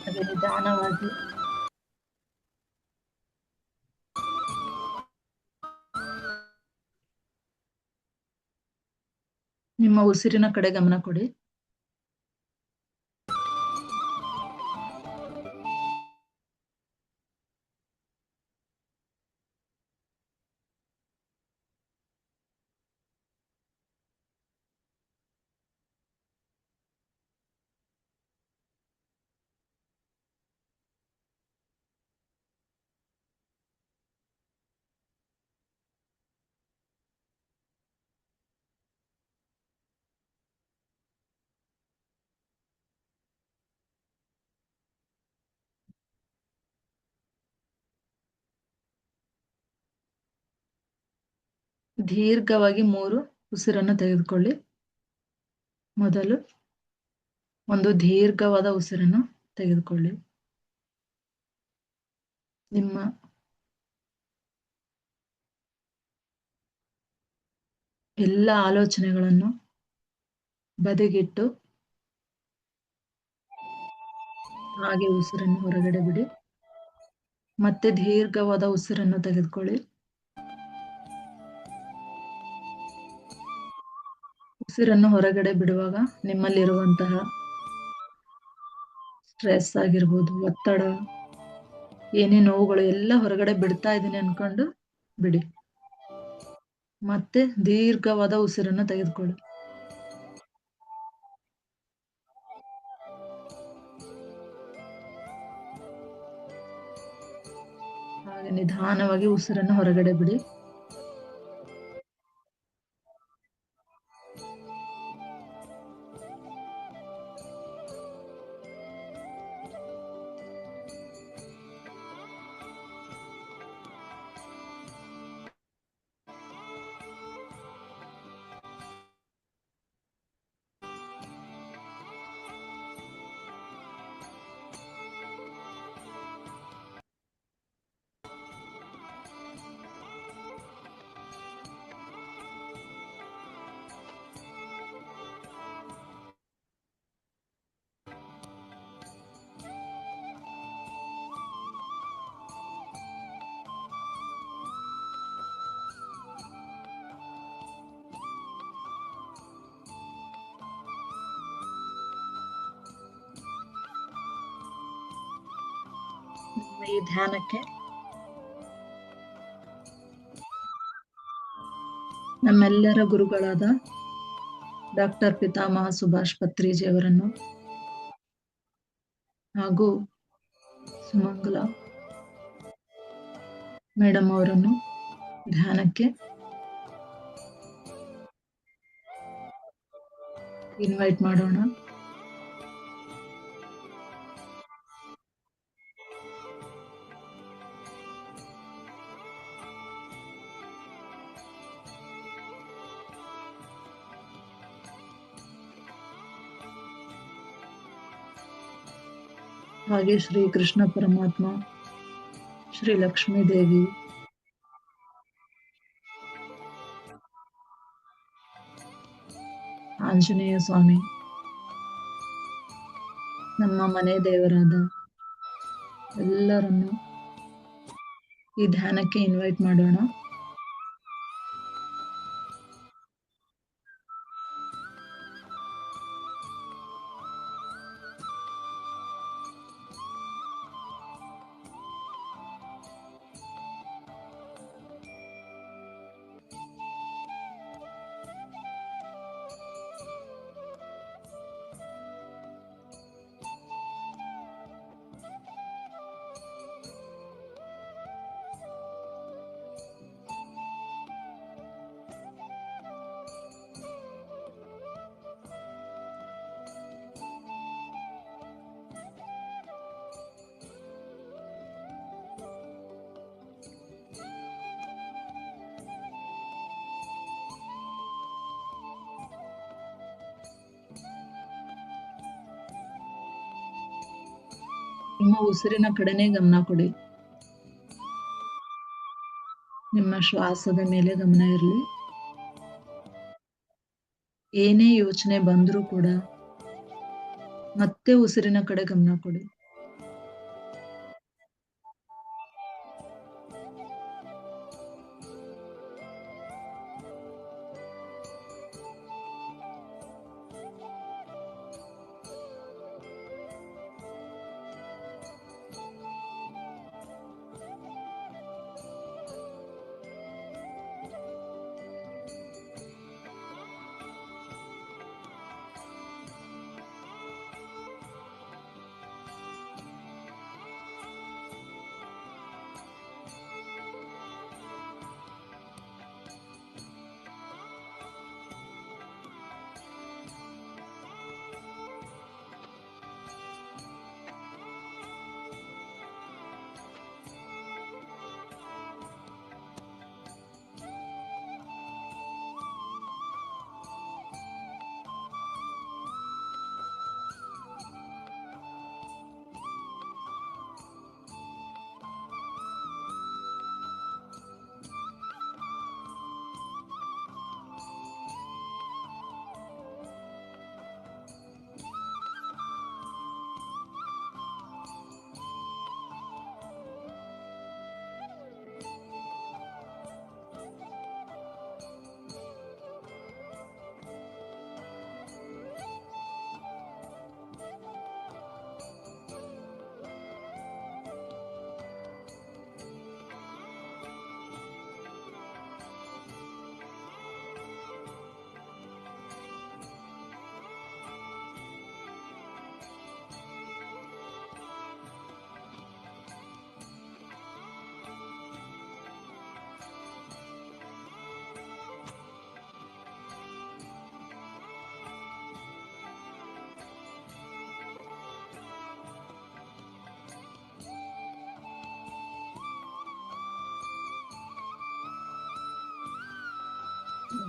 ಹಾಗೆ ನಿಧಾನವಾಗಿ ನಿಮ್ಮ ಉಸಿರಿನ ಕಡೆ ಗಮನ ಕೊಡಿ. ದೀರ್ಘವಾಗಿ 3 ಉಸಿರನ್ನು ತೆಗೆದುಕೊಳ್ಳಿ. ಮೊದಲು ಒಂದು ದೀರ್ಘವಾದ ಉಸಿರನ್ನು ತೆಗೆದುಕೊಳ್ಳಿ. ನಿಮ್ಮ ಎಲ್ಲ ಆಲೋಚನೆಗಳನ್ನು ಬದಿಗಿಟ್ಟು ಹಾಗೆ ಉಸಿರನ್ನು ಹೊರಗಡೆ ಬಿಡಿ. ಮತ್ತೆ ದೀರ್ಘವಾದ ಉಸಿರನ್ನು ತೆಗೆದುಕೊಳ್ಳಿ. ಉಸಿರನ್ನು ಹೊರಗಡೆ ಬಿಡುವಾಗ ನಿಮ್ಮಲ್ಲಿರುವಂತಹ ಸ್ಟ್ರೆಸ್ ಆಗಿರ್ಬೋದು, ಒತ್ತಡ, ಏನೇ ನೋವುಗಳು ಎಲ್ಲ ಹೊರಗಡೆ ಬಿಡ್ತಾ ಇದ್ದೀನಿ ಅನ್ಕೊಂಡು ಬಿಡಿ. ಮತ್ತೆ ದೀರ್ಘವಾದ ಉಸಿರನ್ನು ತೆಗೆದುಕೊಳ್ಳಿ. ಹಾಗೆ ನಿಧಾನವಾಗಿ ಉಸಿರನ್ನು ಹೊರಗಡೆ ಬಿಡಿ. ಈ ಧ್ಯಾನಕ್ಕೆ ನಮ್ಮೆಲ್ಲರ ಗುರುಗಳಾದ ಡಾಕ್ಟರ್ ಪಿತಾಮಹ ಸುಭಾಷ್ ಪತ್ರಿಜಿ ಅವರನ್ನು ಹಾಗೂ ಸುಮಂಗಲ ಮೇಡಮ್ ಅವರನ್ನು ಧ್ಯಾನಕ್ಕೆ ಇನ್ವೈಟ್ ಮಾಡೋಣ. ಹಾಗೆ ಶ್ರೀ ಕೃಷ್ಣ ಪರಮಾತ್ಮ, ಶ್ರೀ ಲಕ್ಷ್ಮೀ ದೇವಿ, ಆಂಜನೇಯ ಸ್ವಾಮಿ, ನಮ್ಮ ಮನೆ ದೇವರಾದ ಎಲ್ಲರನ್ನು ಈ ಧ್ಯಾನಕ್ಕೆ ಇನ್ವೈಟ್ ಮಾಡೋಣ. ನಿಮ್ಮ ಉಸಿರಿನ ಕಡೆನೇ ಗಮನ ಕೊಡಿ. ನಿಮ್ಮ ಶ್ವಾಸದ ಮೇಲೆ ಗಮನ ಇರಲಿ. ಏನೇ ಯೋಚನೆ ಬಂದ್ರೂ ಕೂಡ ಮತ್ತೆ ಉಸಿರಿನ ಕಡೆ ಗಮನ ಕೊಡಿ.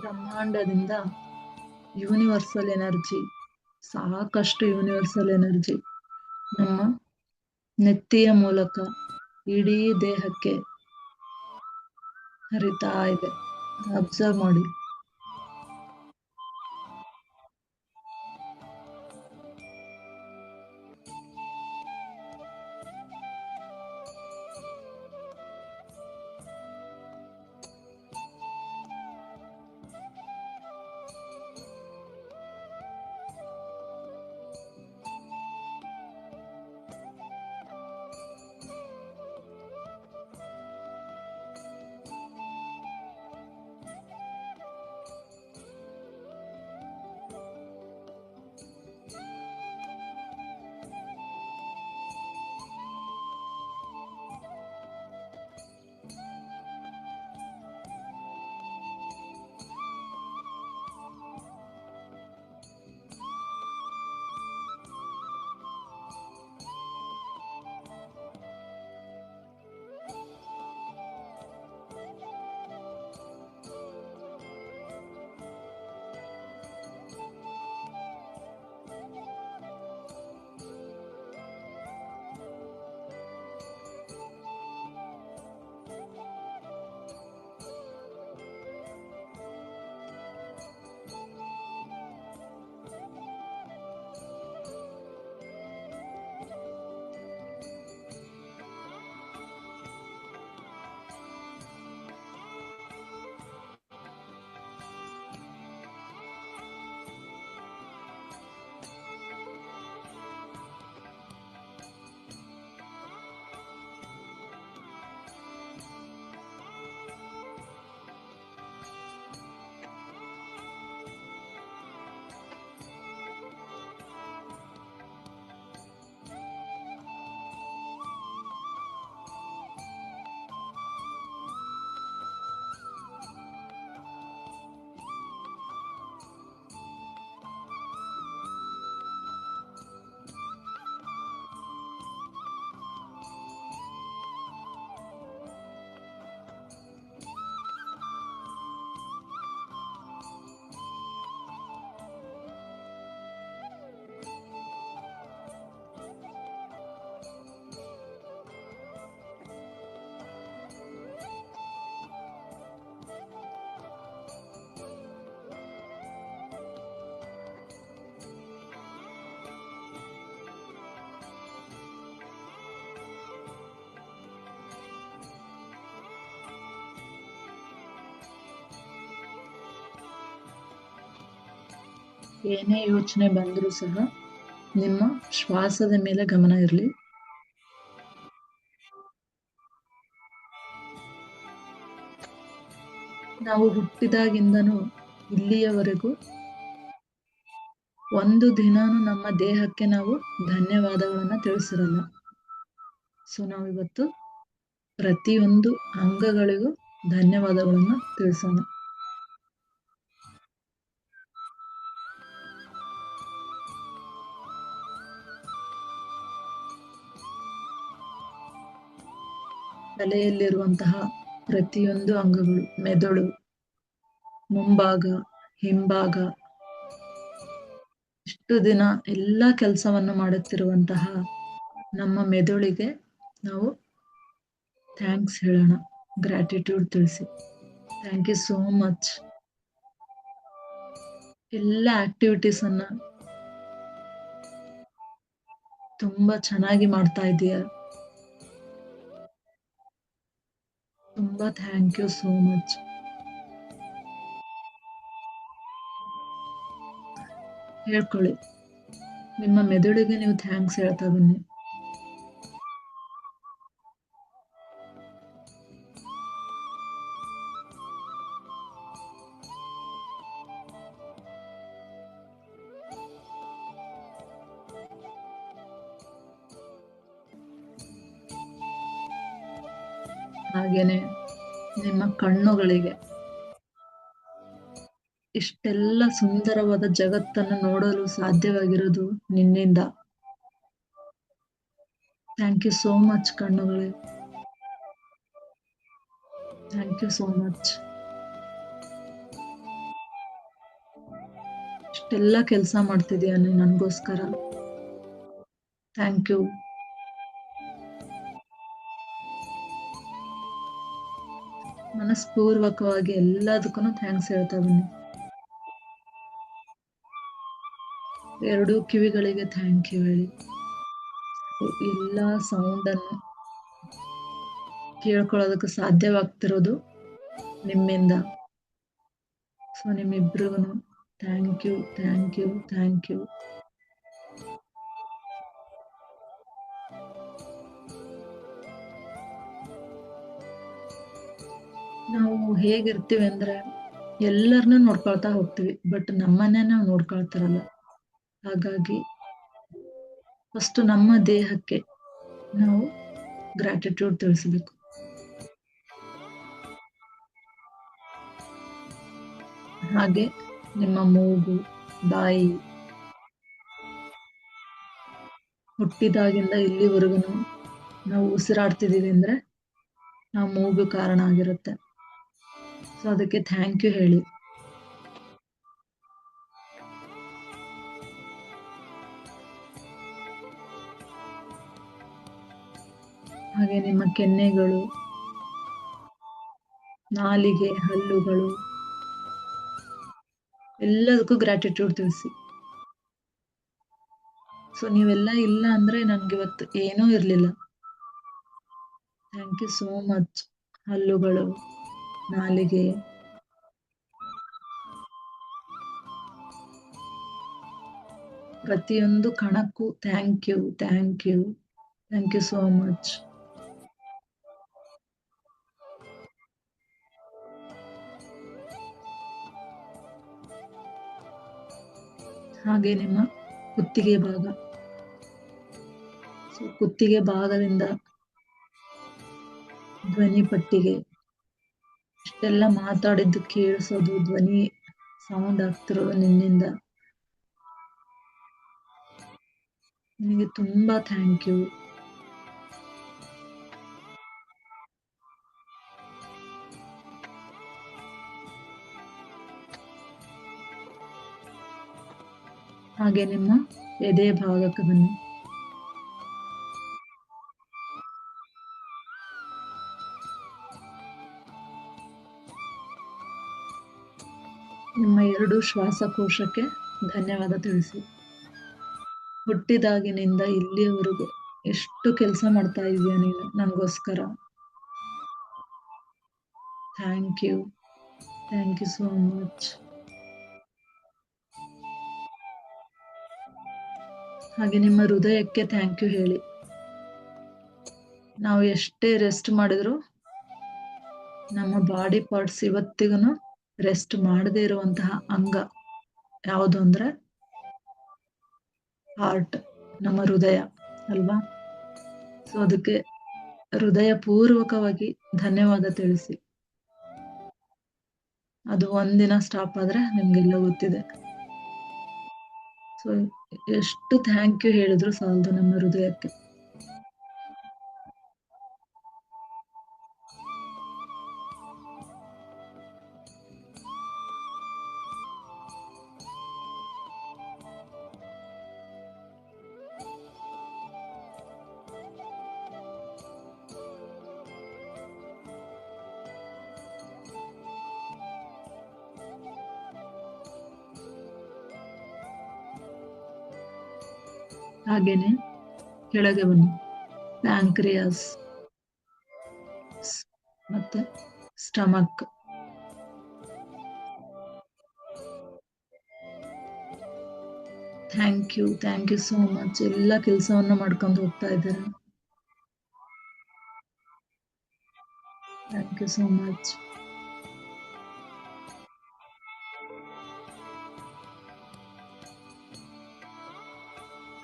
ಬ್ರಹ್ಮಾಂಡದಿಂದ ಯೂನಿವರ್ಸಲ್ ಎನರ್ಜಿ, ಸಾಕಷ್ಟು ಯೂನಿವರ್ಸಲ್ ಎನರ್ಜಿ ನಮ್ಮ ನೆತ್ತಿಯ ಮೂಲಕ ಇಡೀ ದೇಹಕ್ಕೆ ಹರಿತಾ ಇದೆ. ಅಬ್ಸರ್ವ್ ಮಾಡಿ. ಏನೇ ಯೋಚನೆ ಬಂದರೂ ಸಹ ನಿಮ್ಮ ಶ್ವಾಸದ ಮೇಲೆ ಗಮನ ಇರಲಿ. ನಾವು ಹುಟ್ಟಿದಾಗಿಂದನೂ ಇಲ್ಲಿಯವರೆಗೂ ಒಂದು ದಿನಾನು ನಮ್ಮ ದೇಹಕ್ಕೆ ನಾವು ಧನ್ಯವಾದಗಳನ್ನ ತಿಳಿಸಿರಲ್ಲ. ಸೊ ನಾವಿವತ್ತು ಪ್ರತಿಯೊಂದು ಅಂಗಗಳಿಗೂ ಧನ್ಯವಾದಗಳನ್ನ ತಿಳಿಸೋಣ. ತಲೆಯಲ್ಲಿರುವಂತಹ ಪ್ರತಿಯೊಂದು ಅಂಗಗಳು, ಮೆದುಳು, ಮುಂಭಾಗ, ಹಿಂಭಾಗ, ಇಷ್ಟು ದಿನ ಎಲ್ಲ ಕೆಲಸವನ್ನು ಮಾಡುತ್ತಿರುವಂತಹ ನಮ್ಮ ಮೆದುಳಿಗೆ ನಾವು ಥ್ಯಾಂಕ್ಸ್ ಹೇಳೋಣ, ಗ್ರಾಟಿಟ್ಯೂಡ್ ತಿಳಿಸಿ. Thank you so much. ಎಲ್ಲ ಆಕ್ಟಿವಿಟೀಸ್ ಅನ್ನ ತುಂಬಾ ಚೆನ್ನಾಗಿ ಮಾಡ್ತಾ ಇದೀಯ. ತುಂಬಾ ಥ್ಯಾಂಕ್ ಯು ಸೋ ಮಚ್. ಹೇಳ್ಕೊಳ್ಳಿ, ನಿಮ್ಮ ಮೆದುಳಿಗೆ ನೀವು ಥ್ಯಾಂಕ್ಸ್ ಹೇಳ್ತಾ ಬನ್ನಿ. ಹಾಗೇನೆ ನಿಮ್ಮ ಕಣ್ಣುಗಳಿಗೆ ಇಷ್ಟೆಲ್ಲ ಸುಂದರವಾದ ಜಗತ್ತನ್ನು ನೋಡಲು ಸಾಧ್ಯವಾಗಿರೋದು ನಿನ್ನಿಂದ. ಥ್ಯಾಂಕ್ ಯು ಸೋ ಮಚ್ ಕಣ್ಣುಗಳೇ. Thank you so much. ಇಷ್ಟೆಲ್ಲ ಕೆಲಸ ಮಾಡ್ತಿದೀಯ ನೀನು ನನಗೋಸ್ಕರ. Thank you. ಮನಸ್ಪೂರ್ವಕವಾಗಿ ಎಲ್ಲದಕ್ಕೂ ಥ್ಯಾಂಕ್ಸ್ ಹೇಳ್ತಾ ಬನ್ನಿ. ಎರಡೂ ಕಿವಿಗಳಿಗೆ ಥ್ಯಾಂಕ್ ಯು ಹೇಳಿ. ಎಲ್ಲ ಸೌಂಡನ್ನು ಕೇಳ್ಕೊಳ್ಳೋದಕ್ಕೆ ಸಾಧ್ಯವಾಗ್ತಿರೋದು ನಿಮ್ಮಿಂದ. ಸೊ ನಿಮ್ಮಿಬ್ರಿಗೂ thank you, thank you, thank you. ನಾವು ಹೇಗಿರ್ತೀವಿ ಅಂದ್ರೆ ಎಲ್ಲರನ್ನೂ ನೋಡ್ಕೊಳ್ತಾ ಹೋಗ್ತೀವಿ, ಬಟ್ ನಮ್ಮನ್ನೇ ನಾವು ನೋಡ್ಕೊಳ್ತಾರಲ್ಲ. ಹಾಗಾಗಿ ಫಸ್ಟ್ ನಮ್ಮ ದೇಹಕ್ಕೆ ನಾವು ಗ್ರಾಟಿಟ್ಯೂಡ್ ತಿಳಿಸಬೇಕು. ಹಾಗೆ ನಿಮ್ಮ ಮೂಗು, ಬಾಯಿ, ಹುಟ್ಟಿದಾಗಿಂದ ಇಲ್ಲಿವರೆಗೂ ನಾವು ಉಸಿರಾಡ್ತಿದೀವಿ ಅಂದ್ರೆ ಆ ಮೂಗು ಕಾರಣ ಆಗಿರುತ್ತೆ. ಸೊ ಅದಕ್ಕೆ ಥ್ಯಾಂಕ್ ಯು ಹೇಳಿ. ಹಾಗೆ ನಿಮ್ಮ ಕೆನ್ನೆಗಳು, ನಾಲಿಗೆ, ಹಲ್ಲುಗಳು, ಎಲ್ಲದಕ್ಕೂ ಗ್ರಾಟಿಟ್ಯೂಡ್ ತಿಳಿಸಿ. ಸೊ ನೀವೆಲ್ಲ ಇಲ್ಲ ಅಂದ್ರೆ ನನ್ಗಿವತ್ತು ಏನೂ ಇರ್ಲಿಲ್ಲ. Thank you so much. ಹಲ್ಲುಗಳು, ನಾಲಿಗೆ, ಪ್ರತಿಯೊಂದು ಕಣಕ್ಕೂ thank you, thank you, thank you so much. ಹಾಗೆ ನಿಮ್ಮ ಕುತ್ತಿಗೆ ಭಾಗ, ಸೊ ಕುತ್ತಿಗೆ ಭಾಗದಿಂದ ಧ್ವನಿ ಪಟ್ಟಿಗೆ ಇಷ್ಟೆಲ್ಲ ಮಾತಾಡಿದ್ದು ಕೇಳಿಸೋದು, ಧ್ವನಿ ಸೌಂಡ್ ಆಗ್ತಿರೋದು ನಿನ್ನಿಂದ. ನಿಮಗೆ ತುಂಬಾ ಥ್ಯಾಂಕ್ ಯು. ಹಾಗೆ ನಿಮ್ಮ ಎದೆ ಭಾಗಕ್ಕೆ ಬನ್ನಿ. ನಿಮ್ಮ ಎರಡು ಶ್ವಾಸಕೋಶಕ್ಕೆ ಧನ್ಯವಾದ ತಿಳಿಸಿ. ಹುಟ್ಟಿದಾಗಿನಿಂದ ಇಲ್ಲಿಯವರೆಗೂ ಎಷ್ಟು ಕೆಲಸ ಮಾಡ್ತಾ ಇದೀಯ ನೀನು ನನಗೋಸ್ಕರ. Thank you, thank you so much. ಹಾಗೆ ನಿಮ್ಮ ಹೃದಯಕ್ಕೆ ಥ್ಯಾಂಕ್ ಯು ಹೇಳಿ. ನಾವು ಎಷ್ಟೇ ರೆಸ್ಟ್ ಮಾಡಿದ್ರು ನಮ್ಮ ಬಾಡಿ ಪಾರ್ಟ್ಸ್ ಇವತ್ತಿಗೂ ರೆಸ್ಟ್ ಮಾಡದೇ ಇರುವಂತಹ ಅಂಗ ಯಾವುದು ಅಂದ್ರೆ ಹಾರ್ಟ್, ನಮ್ಮ ಹೃದಯ ಅಲ್ವಾ? ಸೊ ಅದಕ್ಕೆ ಹೃದಯ ಪೂರ್ವಕವಾಗಿ ಧನ್ಯವಾದ ತಿಳಿಸಿ. ಅದು ಒಂದಿನ ಸ್ಟಾಪ್ ಆದ್ರೆ ನಿಮ್ಗೆಲ್ಲ ಗೊತ್ತಿದೆ. ಸೊ ಎಷ್ಟು ಥ್ಯಾಂಕ್ ಯು ಹೇಳಿದ್ರು ಸಾಲದು ನಮ್ಮ ಹೃದಯಕ್ಕೆ. ಹಾಗೇನೆ ಕೆಳಗೆ ಬನ್ನಿ. ಪ್ಯಾಂಕ್ರಿಯಾಸ್ ಮತ್ತೆ stomach, thank you so much. ಎಲ್ಲ ಕೆಲಸವನ್ನ ಮಾಡ್ಕೊಂಡು ಹೋಗ್ತಾ ಇದ್ದಾರೆ. Thank you so much.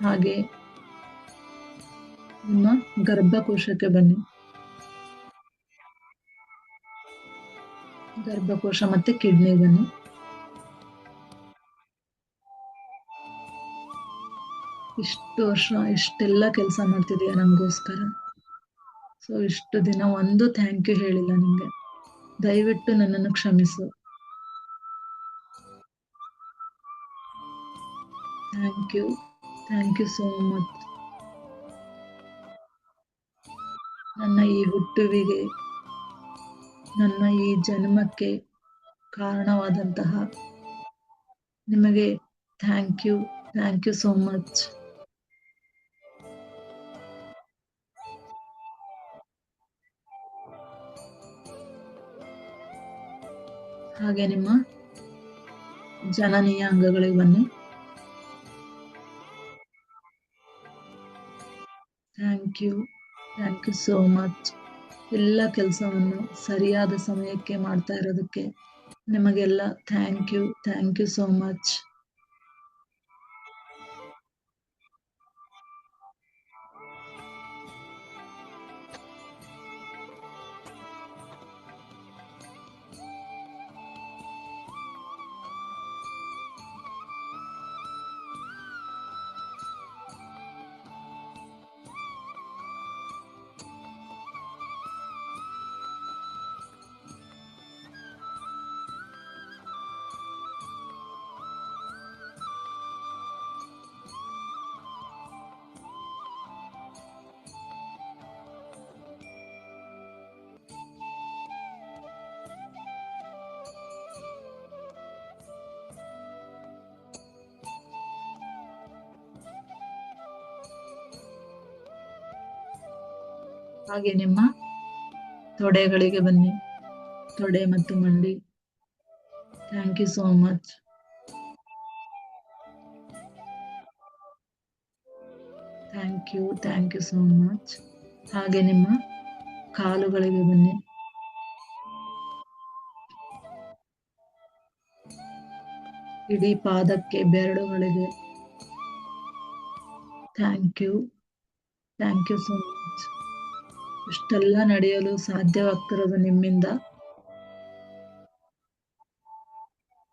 ಹಾಗೆ ನಿಮ್ಮ ಗರ್ಭಕೋಶಕ್ಕೆ ಬನ್ನಿ. ಗರ್ಭಕೋಶ ಮತ್ತೆ ಕಿಡ್ನಿ ಬನ್ನಿ. ಇಷ್ಟು ವರ್ಷ ಇಷ್ಟೆಲ್ಲ ಕೆಲಸ ಮಾಡ್ತಿದೀಯ ನಮಗೋಸ್ಕರ. ಸೊ ಇಷ್ಟು ದಿನ ಒಂದು ಥ್ಯಾಂಕ್ ಯು ಹೇಳಿಲ್ಲ ನಿಮ್ಗೆ. ದಯವಿಟ್ಟು ನನ್ನನ್ನು ಕ್ಷಮಿಸು. Thank you so much. ನನ್ನ ಈ ಹುಟ್ಟುವಿಗೆ, ನನ್ನ ಈ ಜನ್ಮಕ್ಕೆ ಕಾರಣವಾದಂತಹ ನಿಮಗೆ ಥ್ಯಾಂಕ್ ಯು ಸೋ ಮಚ್. ಹಾಗೆ ನಿಮ್ಮ ಜನನೀಯ ಅಂಗಗಳಿಗೆ ಬನ್ನಿ. Thank you so much. ಎಲ್ಲ ಕೆಲಸವನ್ನು ಸರಿಯಾದ ಸಮಯಕ್ಕೆ ಮಾಡ್ತಾ ಇರೋದಕ್ಕೆ ನಿಮಗೆಲ್ಲ ಥ್ಯಾಂಕ್ ಯು ಸೋ ಮಚ್. ಹಾಗೆ ನಿಮ್ಮ ತೊಡೆಗಳಿಗೆ ಬನ್ನಿ. ತೊಡೆ ಮತ್ತು ಮಂಡಿ. Thank you so much. Thank you so much. ಹಾಗೆ ನಿಮ್ಮ ಕಾಲುಗಳಿಗೆ ಬನ್ನಿ. ಇಡೀ ಪಾದಕ್ಕೆ, ಬೆರಳುಗಳಿಗೆ ಥ್ಯಾಂಕ್ ಯು ಸೋ ಮಚ್. ಇಷ್ಟೆಲ್ಲ ನಡೆಯಲು ಸಾಧ್ಯವಾಗ್ತಿರೋದು ನಿಮ್ಮಿಂದ.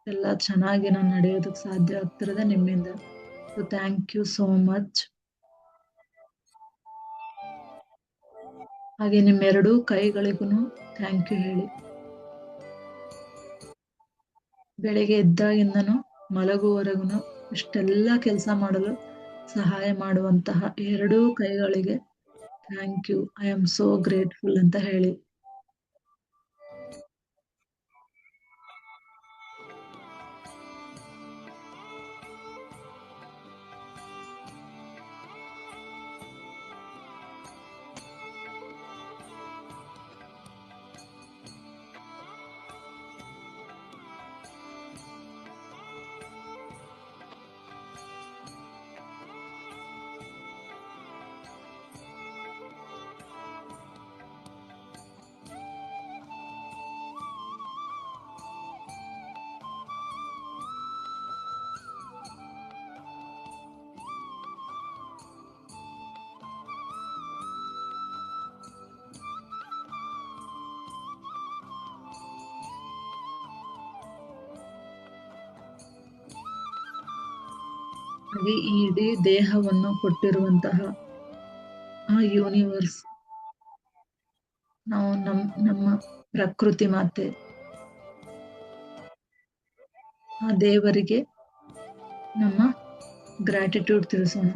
ಎಲ್ಲ ಚೆನ್ನಾಗಿ ನಾನು ನಡೆಯೋದಕ್ಕೆ ಸಾಧ್ಯ ಆಗ್ತಿರೋದೇ ನಿಮ್ಮಿಂದ. So thank you so much. ಹಾಗೆ ನಿಮ್ಮೆರಡೂ ಕೈಗಳಿಗೂ ಥ್ಯಾಂಕ್ ಯು ಹೇಳಿ. ಬೆಳಿಗ್ಗೆ ಎದ್ದಾಗಿಂದನೂ ಮಲಗುವವರೆಗೂ ಇಷ್ಟೆಲ್ಲ ಕೆಲಸ ಮಾಡಲು ಸಹಾಯ ಮಾಡುವಂತಹ ಎರಡೂ ಕೈಗಳಿಗೆ thank you. I am so grateful ಅಂತ ಹೇಳಿ. ಹಾಗೆ ಈ ಇಡೀ ದೇಹವನ್ನು ಕೊಟ್ಟಿರುವಂತಹ ಆ ಯೂನಿವರ್ಸ್, ನಾವು ನಮ್ಮ ಪ್ರಕೃತಿ ಮಾತೆ, ಆ ದೇವರಿಗೆ ನಮ್ಮ ಗ್ರಾಟಿಟ್ಯೂಡ್ ತಿಳಿಸೋಣ.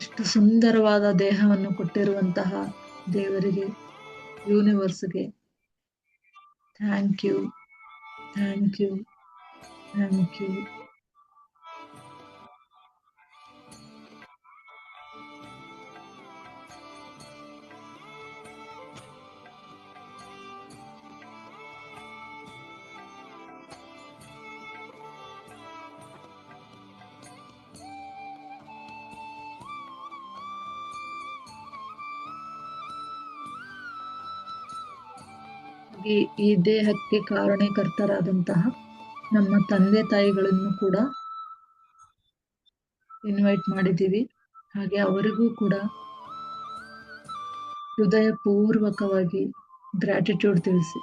ಇಷ್ಟು ಸುಂದರವಾದ ದೇಹವನ್ನು ಕೊಟ್ಟಿರುವಂತಹ ದೇವರಿಗೆ, ಯೂನಿವರ್ಸ್ಗೆ thank you, thank you, thank you. ಈ ದೇಹಕ್ಕೆ ಕಾರಣೀಕರ್ತರಾದಂತಹ ನಮ್ಮ ತಂದೆ ತಾಯಿಗಳನ್ನು ಕೂಡ ಇನ್ವೈಟ್ ಮಾಡಿದ್ದೀವಿ. ಹಾಗೆ ಅವರಿಗೂ ಕೂಡ ಹೃದಯಪೂರ್ವಕವಾಗಿ ಗ್ರಾಟಿಟ್ಯೂಡ್ ತಿಳಿಸಿ.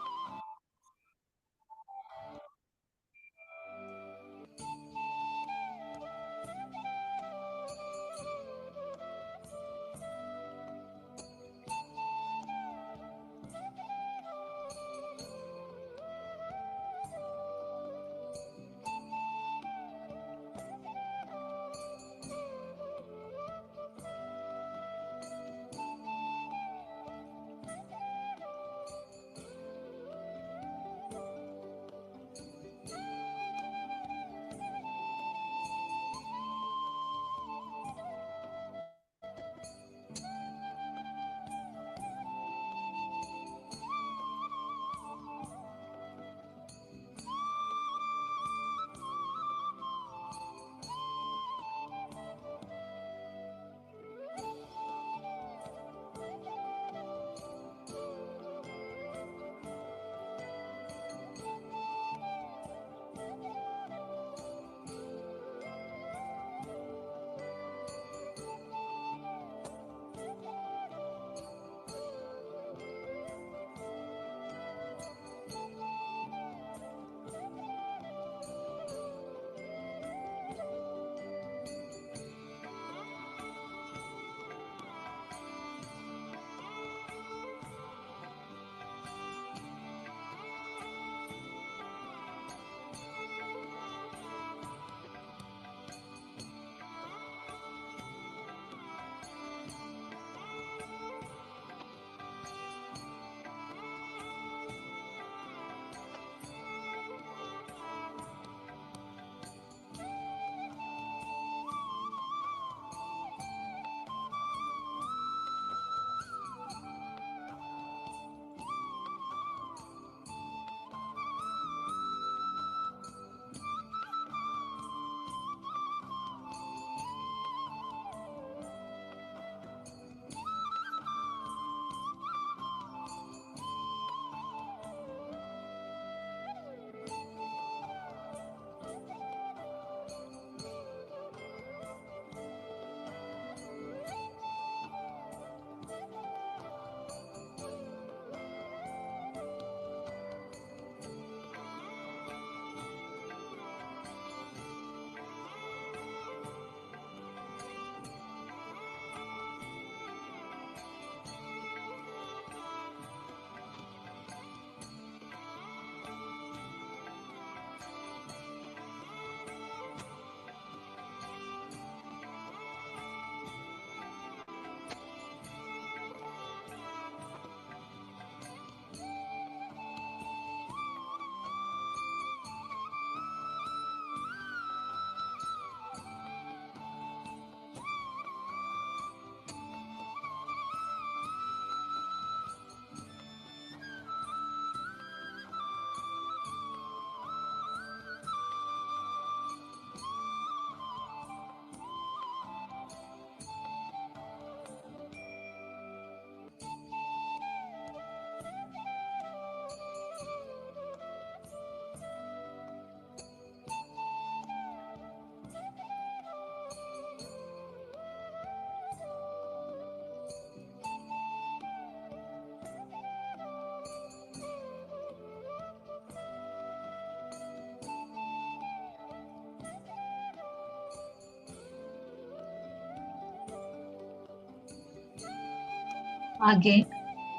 ಹಾಗೆ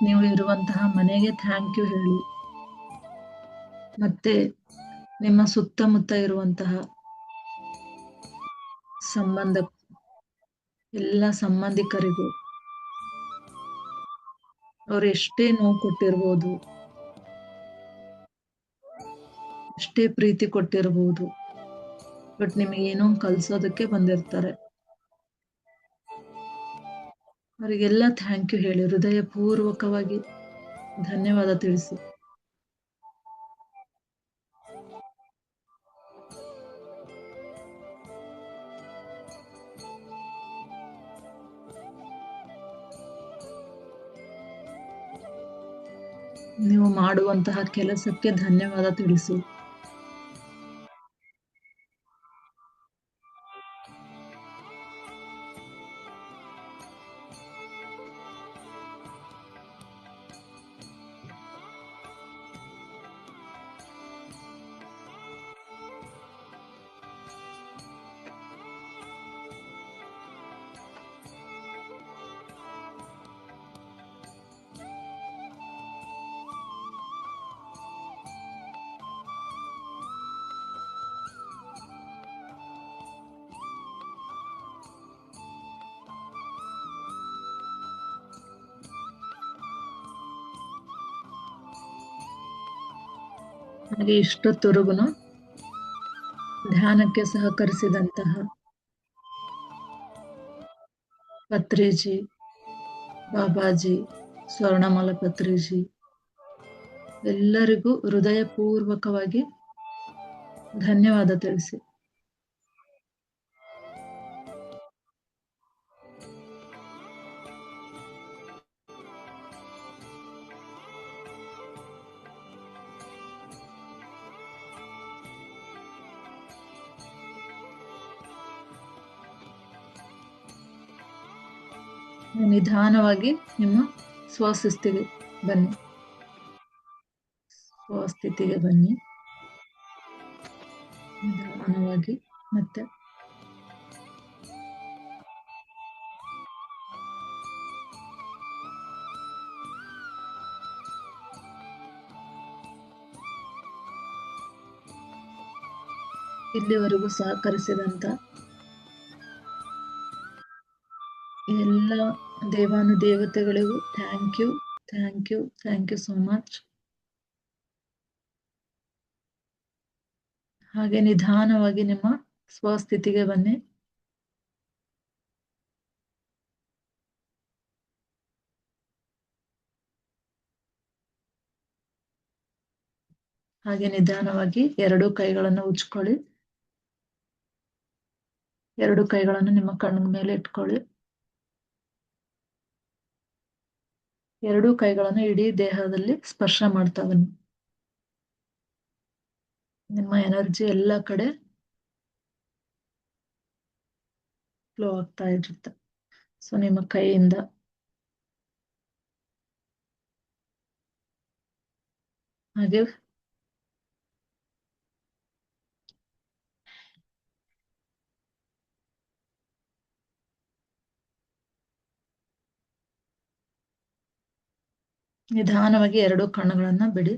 ನೀವು ಇರುವಂತಹ ಮನೆಗೆ ಥ್ಯಾಂಕ್ ಯು ಹೇಳಿ, ಮತ್ತೆ ನಿಮ್ಮ ಸುತ್ತಮುತ್ತ ಇರುವಂತಹ ಸಂಬಂಧ ಎಲ್ಲ ಸಂಬಂಧಿಕರಿಗೂ ಅವ್ರು ಎಷ್ಟೇ ನೋವು ಕೊಟ್ಟಿರ್ಬೋದು, ಎಷ್ಟೇ ಪ್ರೀತಿ ಕೊಟ್ಟಿರ್ಬೋದು, ಬಟ್ ನಿಮಗೆ ಏನೋ ಕಲ್ಸೋದಕ್ಕೆ ಬಂದಿರ್ತಾರೆ. ಅವರಿಗೆಲ್ಲ ಥ್ಯಾಂಕ್ ಯು ಹೇಳಿ, ಹೃದಯ ಪೂರ್ವಕವಾಗಿ ಧನ್ಯವಾದ ತಿಳಿಸಿ. ನೀವು ಮಾಡುವಂತಹ ಕೆಲಸಕ್ಕೆ ಧನ್ಯವಾದ ತಿಳಿಸಿ. ಹಾಗೆ ಇಷ್ಟೊತ್ತವರೆಗೂ ಧ್ಯಾನಕ್ಕೆ ಸಹಕರಿಸಿದಂತಹ ಪತ್ರಿಜಿ, ಬಾಬಾಜಿ, ಸ್ವರ್ಣಮಾಲ ಪತ್ರಿಜಿ ಎಲ್ಲರಿಗೂ ಹೃದಯಪೂರ್ವಕವಾಗಿ ಧನ್ಯವಾದ ತಿಳಿಸಿ. ನಿಧಾನವಾಗಿ ನಿಮ್ಮ ಸ್ವಸ್ಥಿತಿಗೆ ಬನ್ನಿ, ಸ್ವಸ್ಥಿತಿಗೆ ಬನ್ನಿ ನಿಧಾನವಾಗಿ. ಮತ್ತೆ ಇಲ್ಲಿವರೆಗೂ ಸಹಕರಿಸಿದಂತ ಎಲ್ಲ ದೇವಾನುದೇವತೆಗಳಿಗೂ thank you, thank you, thank you so much. ಹಾಗೆ ನಿಧಾನವಾಗಿ ನಿಮ್ಮ ಸ್ವಸ್ಥಿತಿಗೆ ಬನ್ನಿ. ಹಾಗೆ ನಿಧಾನವಾಗಿ ಎರಡು ಕೈಗಳನ್ನು ಉಜ್ಕೊಳ್ಳಿ. ಎರಡು ಕೈಗಳನ್ನು ನಿಮ್ಮ ಕಣ್ಣ ಮೇಲೆ ಇಟ್ಕೊಳ್ಳಿ. ಎರಡೂ ಕೈಗಳನ್ನು ಇಡೀ ದೇಹದಲ್ಲಿ ಸ್ಪರ್ಶ ಮಾಡ್ತಾ ಬನ್ನಿ. ನಿಮ್ಮ ಎನರ್ಜಿ ಎಲ್ಲ ಕಡೆ ಫ್ಲೋ ಆಗ್ತಾ ಇರುತ್ತೆ. ಸೊ ನಿಮ್ಮ ಕೈಯಿಂದ ಹಾಗೆ ನಿಧಾನವಾಗಿ ಎರಡು ಕಣ್ಣುಗಳನ್ನ ಬಿಡಿ.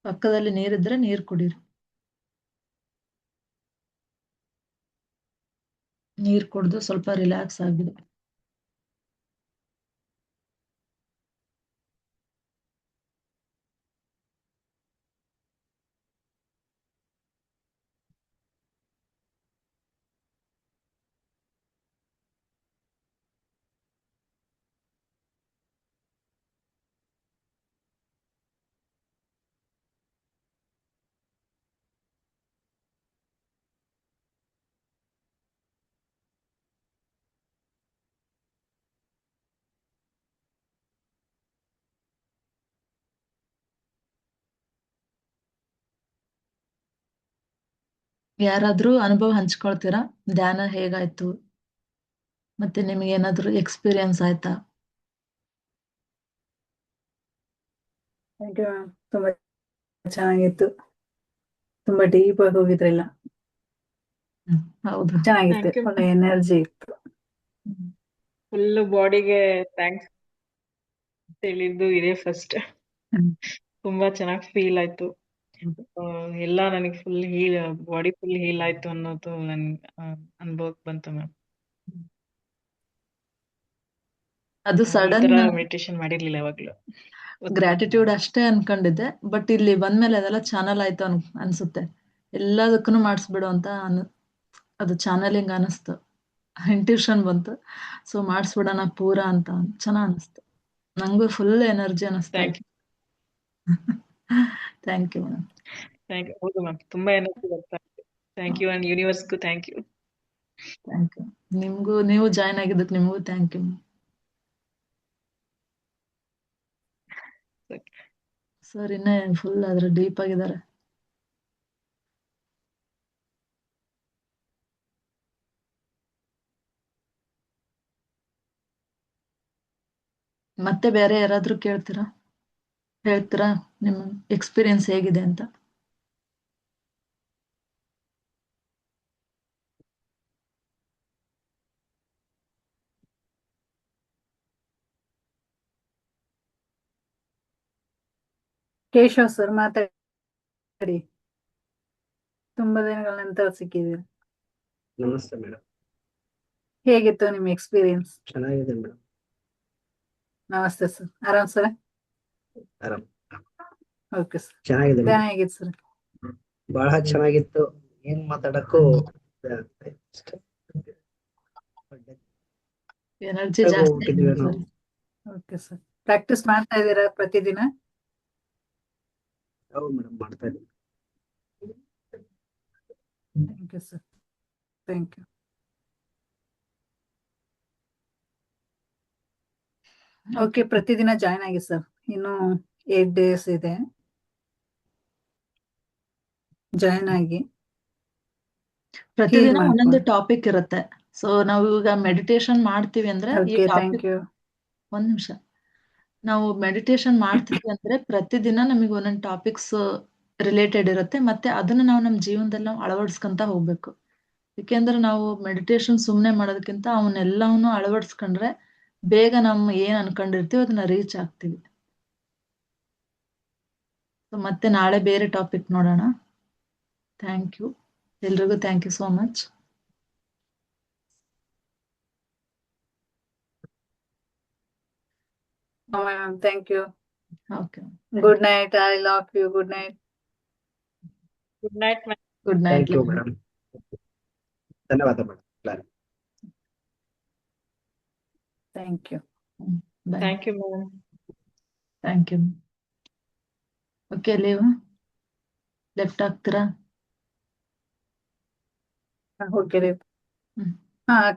ಪಕ್ಕದಲ್ಲಿ ನೀರಿದ್ರೆ ನೀರು ಕುಡೀರಿ. ನೀರು ಕುಡಿದು ಸ್ವಲ್ಪ ರಿಲ್ಯಾಕ್ಸ್ ಆಗಿದೆ. ಯಾರಾದ್ರೂ ಅನುಭವ ಹಂಚ್ಕೊಳ್ತೀರಾ? ಧ್ಯಾನ ಹೇಗಾಯ್ತು, ಮತ್ತೆ ನಿಮ್ಗೆ ಏನಾದ್ರು ಎಕ್ಸ್ಪೀರಿಯನ್ಸ್ ಆಯ್ತಾ? Thank you ma'am. ತುಂಬಾ ಚೆನ್ನಾಗಿತ್ತು. ತುಂಬಾ ಡೀಪ್ ಆಗಿ ಹೋಗಿದ್ರಿಲ್ಲ. ಹೌದು. ಚೆನ್ನಾಗಿತ್ತು. Thank you. ಒಳ್ಳೆ ಎನರ್ಜಿ ಇತ್ತು. ಫುಲ್ ಬಾಡಿಗೆ ಥ್ಯಾಂಕ್ಸ್ ಹೇಳಿದ್ದು ಇದೇ ಫಸ್ಟ್. ಹ್ಮ್. ತುಂಬಾ ಚೆನ್ನಾಗಿ ಫೀಲ್ ಆಯ್ತು. ಎಲ್ಲ ನನಗೆ ಫುಲ್ ಬಾಡಿ ಫುಲ್ ಹೀಲ್ ಆಯ್ತು ಅನ್ನೋದು ನನ್ ಅನುಭವಕ್ಕೆ ಬಂತು ಮ್ಯಾಮ್. ಅದು ಈ ಸಡನ್ ತರ ಮೆಡಿಟೇಷನ್ ಮಾಡಿರ್ಲಿಲ್ಲ ಯಾವಾಗ್ಲೂ. ಗ್ರಾಟಿಟ್ಯೂಡ್ ಅಷ್ಟೇ ಅನ್ಕೊಂಡಿದ್ದೆ, ಬಟ್ ಇಲ್ಲಿ ಬಂದ್ಮೇಲೆ ಅದೆಲ್ಲ ಚಾನಲ್ ಆಯ್ತು ಅನ್ಸುತ್ತೆ. ಎಲ್ಲದಕ್ಕೂ ಮಾಡಿಸ್ಬಿಡು ಅಂತ ಅದು ಚಾನಲಿಂಗ್ ಅನಿಸ್ತು, ಇಂಟ್ಯೂಷನ್ ಬಂತು. ಸೊ ಮಾಡಿಸ್ಬಿಡೋಣ ಪೂರಾ ಅಂತ ಚೆನ್ನಾಗ್ ಅನಿಸ್ತು. ನಂಗೂ ಫುಲ್ ಎನರ್ಜಿ ಅನಿಸ್ತಾ ಥ್ಯಾಂಕ್ ಇತ್ತು. Thank you madam. Thank you. ಹೌದು ಮ್ಯಾಮ್, ತುಂಬಾ ಎನರ್ಜಿ ಬರ್ತಾ ಇದೆ. ಥ್ಯಾಂಕ್ ಯು ಅಂಡ್ ಯೂನಿವರ್ಸ್ಗೂ ಥ್ಯಾಂಕ್ ಯು. Thank you. ನಿಮ್ಗೂ, ನೀವು ಜಾಯ್ನ್ ಆಗಿದ್ದಕ್ಕೆ ನಿಮಗೂ ಥ್ಯಾಂಕ್ ಯು. ಸರ್ ಇನ್ನೇ ಫುಲ್ ಅದ್ರ ಡೀಪ್ ಆಗಿದ್ದಾರೆ. ಮತ್ತೆ ಬೇರೆ ಯಾರಾದ್ರೂ ಹೇಳ್ತೀರಾ ನಿಮ್ಮ ಎಕ್ಸ್ಪೀರಿಯನ್ಸ್ ಹೇಗಿದೆ ಅಂತ? ಕೇಶವ್ ಸರ್ ಮಾತಾಡಿ. ತುಂಬಾ ದಿನಗಳ ನಂತರ ಸಿಕ್ಕಿದ್ದೀರಿ. ನಮಸ್ತೆ ಮೇಡಮ್. ಹೇಗಿತ್ತು ನಿಮ್ಮ ಎಕ್ಸ್ಪೀರಿಯನ್ಸ್? ಚೆನ್ನಾಗಿದೆ ಮೇಡಮ್. ನಮಸ್ತೆ ಸರ್. ಆರಾಮ್ ಸರ್? ಆರಾಮ್. Okay sir. ಚೆನ್ನಾಗಿದೆ ಧ್ಯಾನ ಮೇಡಮ್. ಹೇಗಿತ್ತು ಸರ್? ಬಹಳ ಚೆನ್ನಾಗಿತ್ತು. ಏನ್ ಮಾತಾಡಕ್ಕೂ ಎನರ್ಜಿ ಜಾಸ್ತಿ ಹೋಗ್ಬಿಟ್ಟಿದ್ವಿ ಆಗಿದೆ ನಾವು. ಸರ್. Okay sir. ಪ್ರಾಕ್ಟೀಸ್ ಮಾಡ್ತಾ ಇದ್ದೀರಾ ಪ್ರತಿದಿನ? ಹೌದು ಮೇಡಮ್, ಮಾಡ್ತಾ ಇದ್ದೀನಿ. Thank you sir. Thank you. Okay, ಪ್ರತಿದಿನ ಜಾಯ್ನ್ ಆಗಿ ಸರ್. ಇನ್ನು 8 days ಇದೆ. ಜಾಯ್ನ್ ಆಗಿ ಪ್ರತಿದಿನ ಮಾಡ್ಕೊಳ್ಳಿ. ಒಂದೊಂದು ಟಾಪಿಕ್ ಇರುತ್ತೆ. ಸೊ ನಾವು ಈಗ ಮೆಡಿಟೇಷನ್ ಮಾಡ್ತೀವಿ ಅಂದ್ರೆ ಈ ಓಕೆ, ಥ್ಯಾಂಕ್ ಟಾಪಿಕ್, ಯು. ಒಂದ್ ನಿಮಿಷ, ನಾವು ಮೆಡಿಟೇಷನ್ ಮಾಡ್ತೀವಿ ಅಂದ್ರೆ ಪ್ರತಿದಿನ ನಮಗೆ ಒಂದೊಂದು ಟಾಪಿಕ್ಸ್ ರಿಲೇಟೆಡ್ ಇರುತ್ತೆ. ಮತ್ತೆ ಅದನ್ನ ನಾವು ನಮ್ಮ ಜೀವನದಲ್ಲಿ ನಾವು ಅಳವಡಿಸ್ಕೊಂತ ಹೋಗ್ಬೇಕು. ಯಾಕೆಂದ್ರೆ ನಾವು ಮೆಡಿಟೇಷನ್ ಸುಮ್ನೆ ಮಾಡೋದಕ್ಕಿಂತ ಅವನ್ನೆಲ್ಲವನ್ನು ಅಳವಡಿಸ್ಕೊಂಡ್ರೆ ಬೇಗ ನಮ್ಮ ಏನ್ ಅನ್ಕೊಂಡಿರ್ತೀವಿ ಅದನ್ನ ರೀಚ್ ಆಗ್ತೀವಿ. So ಮತ್ತೆ ನಾಳೆ ಬೇರೆ ಟಾಪಿಕ್ ನೋಡೋಣ. ಥ್ಯಾಂಕ್ ಯು ಎಲ್ರಿಗೂ. Thank you so much. Thank you. Okay, good night. I love you. Good night. Good night ma'am. Good night. Thank you madam. ಧನ್ಯವಾದ madam. Thank you. Bye. Thank you ma'am. Thank you. Okay, leave left ಆಗ್ತೀರಾ? ಓಕೆ. ಹ್ಮ್. ಹಾ,